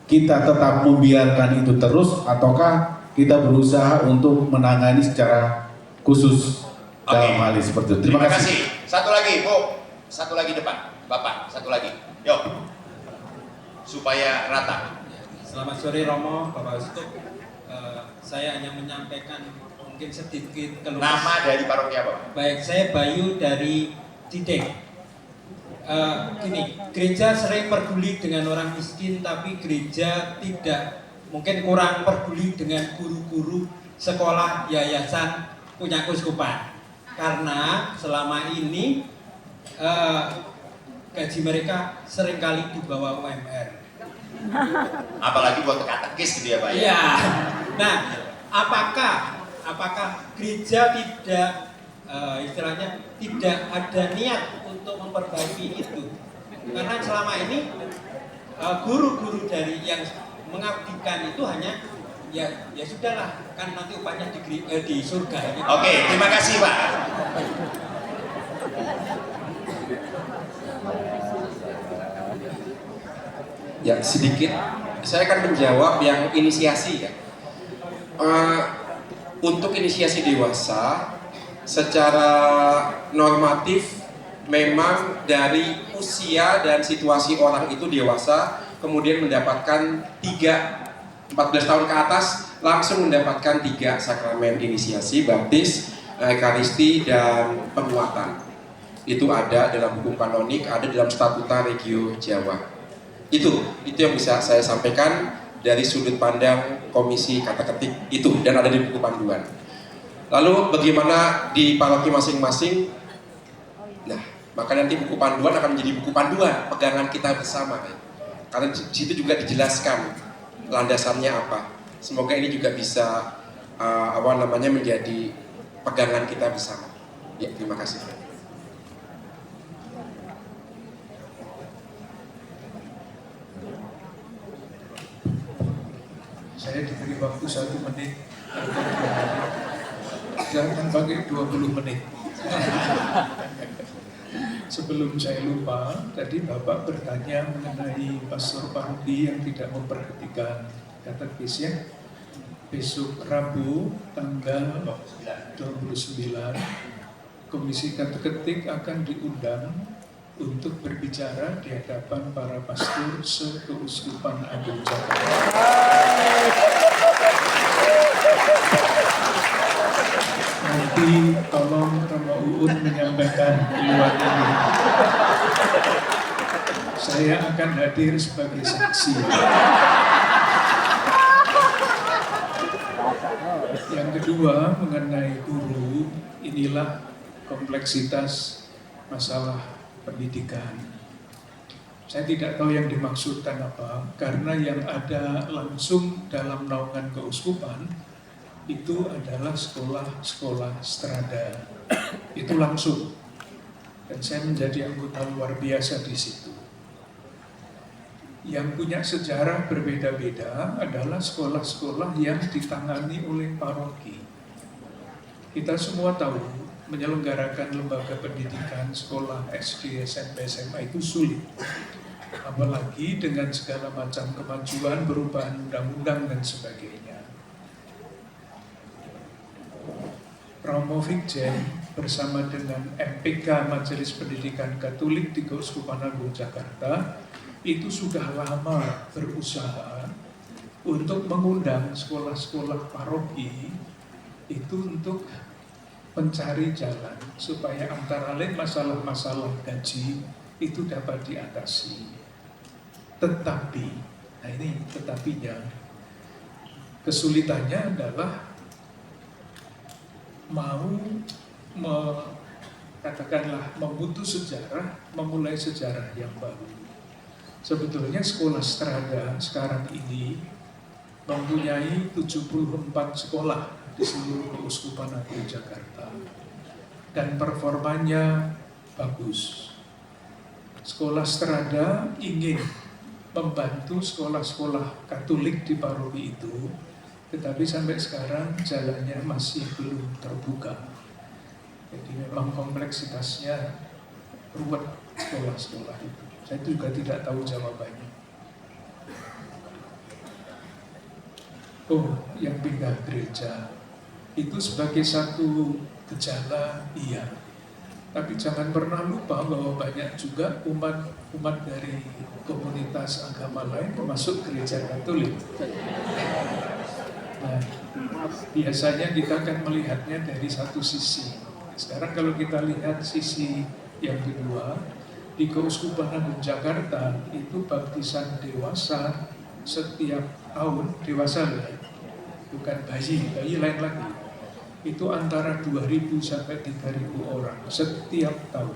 kita tetap membiarkan itu terus ataukah kita berusaha untuk menangani secara khusus dalam hal ini seperti itu. Terima kasih. Satu lagi, Bu. Satu lagi depan. Bapak, satu lagi. Yuk. Supaya rata. Selamat sore Romo, Bapak Uskup. Saya hanya menyampaikan mungkin sedikit keluh. Nama dari paroki apa? Baik, saya Bayu dari Cideng. Gini, gereja sering peduli dengan orang miskin, tapi gereja tidak, mungkin kurang peduli dengan guru-guru sekolah yayasan punya keuskupan. Karena selama ini gaji mereka seringkali di bawah UMR. Apalagi buat katekis gitu ya Pak? Iya. Nah, apakah gereja tidak istilahnya tidak ada niat untuk memperbaiki itu? Karena selama ini guru-guru dari yang mengabdikan itu hanya ya sudahlah, kan nanti upahnya di surga. Oke, terima kasih Pak. Ya, sedikit saya akan menjawab yang inisiasi ya. Untuk inisiasi dewasa secara normatif memang dari usia dan situasi orang itu dewasa kemudian mendapatkan 14 tahun ke atas langsung mendapatkan 3 sakramen inisiasi, baptis, ekaristi, dan penguatan. Itu ada dalam hukum kanonik, ada dalam statuta Regio Jawa. Itu yang bisa saya sampaikan dari sudut pandang komisi kata ketik itu, dan ada di buku panduan. Lalu bagaimana di paroki masing-masing? Nah, maka nanti buku panduan akan menjadi buku panduan pegangan kita bersama. Karena di situ juga dijelaskan landasannya apa. Semoga ini juga bisa menjadi pegangan kita bersama. Ya, terima kasih. Saya diberi waktu 1 menit. Jangan pakai 20 menit. Sebelum saya lupa, tadi Bapak bertanya mengenai pastor paroki yang tidak memperhatikan katekisnya. Besok Rabu tanggal 29, Komisi Kateketik akan diundang untuk berbicara di hadapan para pastor se-Keuskupan Agung Jakarta. Nanti tolong Romo Uun menyampaikan keluar ini. Saya akan hadir sebagai saksi. Yang kedua mengenai guru, inilah kompleksitas masalah pendidikan. Saya tidak tahu yang dimaksudkan apa, karena yang ada langsung dalam naungan keuskupan itu adalah sekolah-sekolah strada. Itu langsung. Dan saya menjadi anggota luar biasa di situ. Yang punya sejarah berbeda-beda adalah sekolah-sekolah yang ditangani oleh paroki. Kita semua tahu menyelenggarakan lembaga pendidikan sekolah SD, SMP, SMA itu sulit. Apalagi dengan segala macam kemajuan, perubahan undang-undang dan sebagainya. Romo Vikjen bersama dengan MPK Majelis Pendidikan Katolik di Keuskupan Agung Jakarta itu sudah lama berusaha untuk mengundang sekolah-sekolah paroki itu untuk mencari jalan supaya antara lain masalah-masalah gaji itu dapat diatasi. Tetapi, nah ini tetapinya, kesulitannya adalah katakanlah memutus sejarah, memulai sejarah yang baru. Sebetulnya sekolah strada sekarang ini mempunyai 74 sekolah di seluruh Keuskupan Agung Jakarta. dan performanya bagus. Sekolah Strada ingin membantu sekolah-sekolah Katolik di paroki itu, tetapi sampai sekarang jalannya masih belum terbuka. Jadi memang kompleksitasnya ruwet sekolah-sekolah itu. Saya juga tidak tahu jawabannya. Oh, yang pindah gereja itu sebagai satu gejala, iya. Tapi jangan pernah lupa bahwa banyak juga umat dari komunitas agama lain termasuk gereja Katolik. Nah, biasanya kita akan melihatnya dari satu sisi. Sekarang kalau kita lihat sisi yang kedua, di Keuskupan Agung Jakarta itu baptisan dewasa setiap tahun, dewasa ya, bukan bayi lain lagi. Itu antara 2.000 sampai 3.000 orang setiap tahun.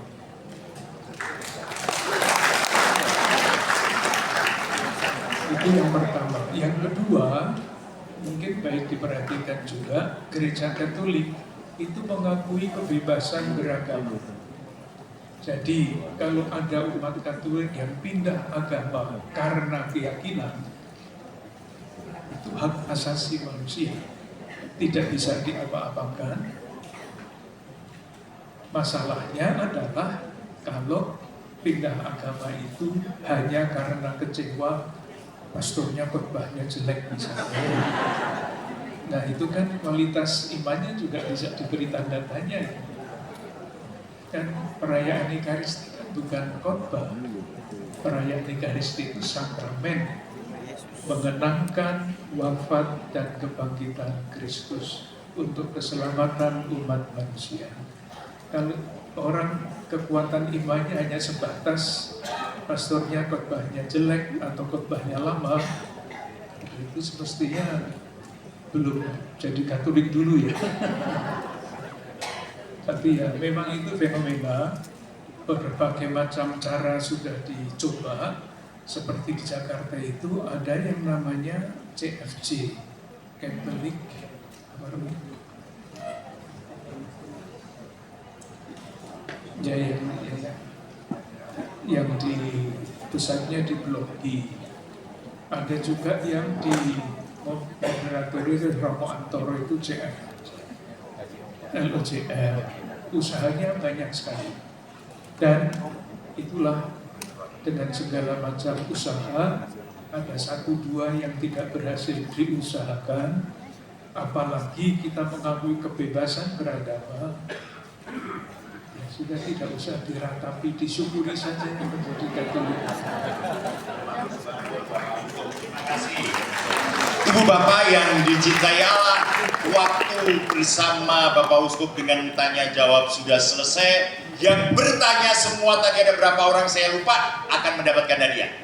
Itu yang pertama. Yang kedua, mungkin baik diperhatikan juga, gereja Katolik itu mengakui kebebasan beragama. Jadi, kalau ada umat Katolik yang pindah agama karena keyakinan, itu hak asasi manusia. Tidak bisa diapa-apakan. Masalahnya adalah kalau pindah agama itu hanya karena kecewa pastornya khotbahnya jelek misalnya. Nah itu kan kualitas imannya juga bisa diberi tanda tanya. Kan perayaan Ekaristi kan bukan khotbah. Perayaan Ekaristi itu sakramen, mengenangkan wafat dan kebangkitan Kristus untuk keselamatan umat manusia. Kalau orang kekuatan imannya hanya sebatas pastornya khotbahnya jelek atau khotbahnya lama, itu semestinya belum jadi Katolik dulu ya. Tapi ya memang itu fenomena, berbagai macam cara sudah dicoba. Seperti di Jakarta itu ada yang namanya CFJ, Catholic yang di pusatnya di Blok G. Ada juga yang di moderator itu Romo Antoro itu CF, LOCR. Usahanya banyak sekali. Dan itulah dengan segala macam usaha, ada 1-2 yang tidak berhasil diusahakan, apalagi kita mengakui kebebasan beragama, ya sudah tidak usah diratapi, disyukuri saja yang menjadi Katolik. Terima kasih. Ibu Bapak yang dicintai Allah, waktu bersama Bapak Uskup dengan tanya jawab sudah selesai. Yang bertanya semua tadi ada berapa orang saya lupa akan mendapatkan hadiah.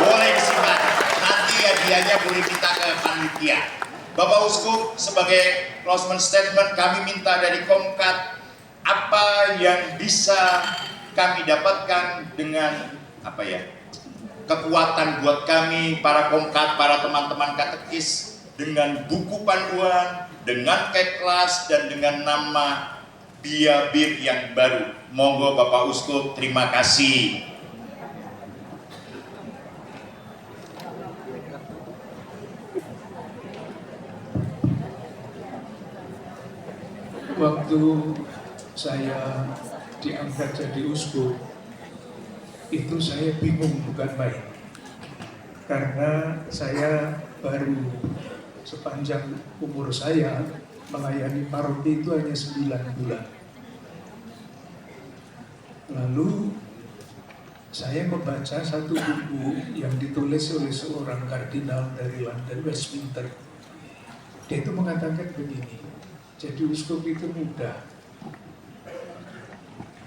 Boleh disimpan. Nanti hadiahnya boleh kita ke panitia. Bapak Uskup sebagai closing statement kami minta dari Komkat apa yang bisa kami dapatkan dengan kekuatan buat kami para Komkat, para teman-teman katekis dengan buku panduan, dengan kelas dan dengan nama Biabir yang baru. Monggo Bapak Uskup, terima kasih. Waktu saya diangkat jadi uskup, itu saya bingung bukan main. Karena saya baru sepanjang umur saya melayani paroki itu hanya 9 bulan. Lalu saya membaca satu buku yang ditulis oleh seorang kardinal dari London, Westminster. Dia itu mengatakan begini, jadi uskup itu mudah.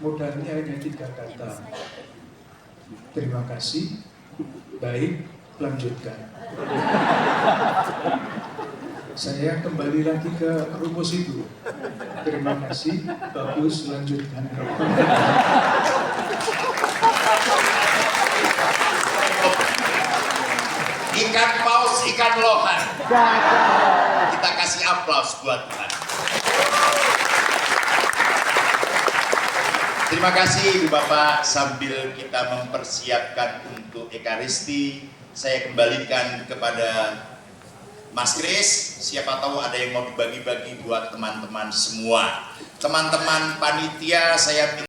Modalnya hanya 3 kata. Terima kasih, baik, lanjutkan. Saya kembali lagi ke rumus itu. Terima kasih, bagus, lanjutkan. Ikan paus, ikan lohan. Kita kasih aplaus buat Tuhan. Terima kasih Ibu Bapak. Sambil kita mempersiapkan untuk Ekaristi, saya kembalikan kepada Mas Kris. Siapa tahu ada yang mau dibagi-bagi buat teman-teman semua. Teman-teman panitia, saya minta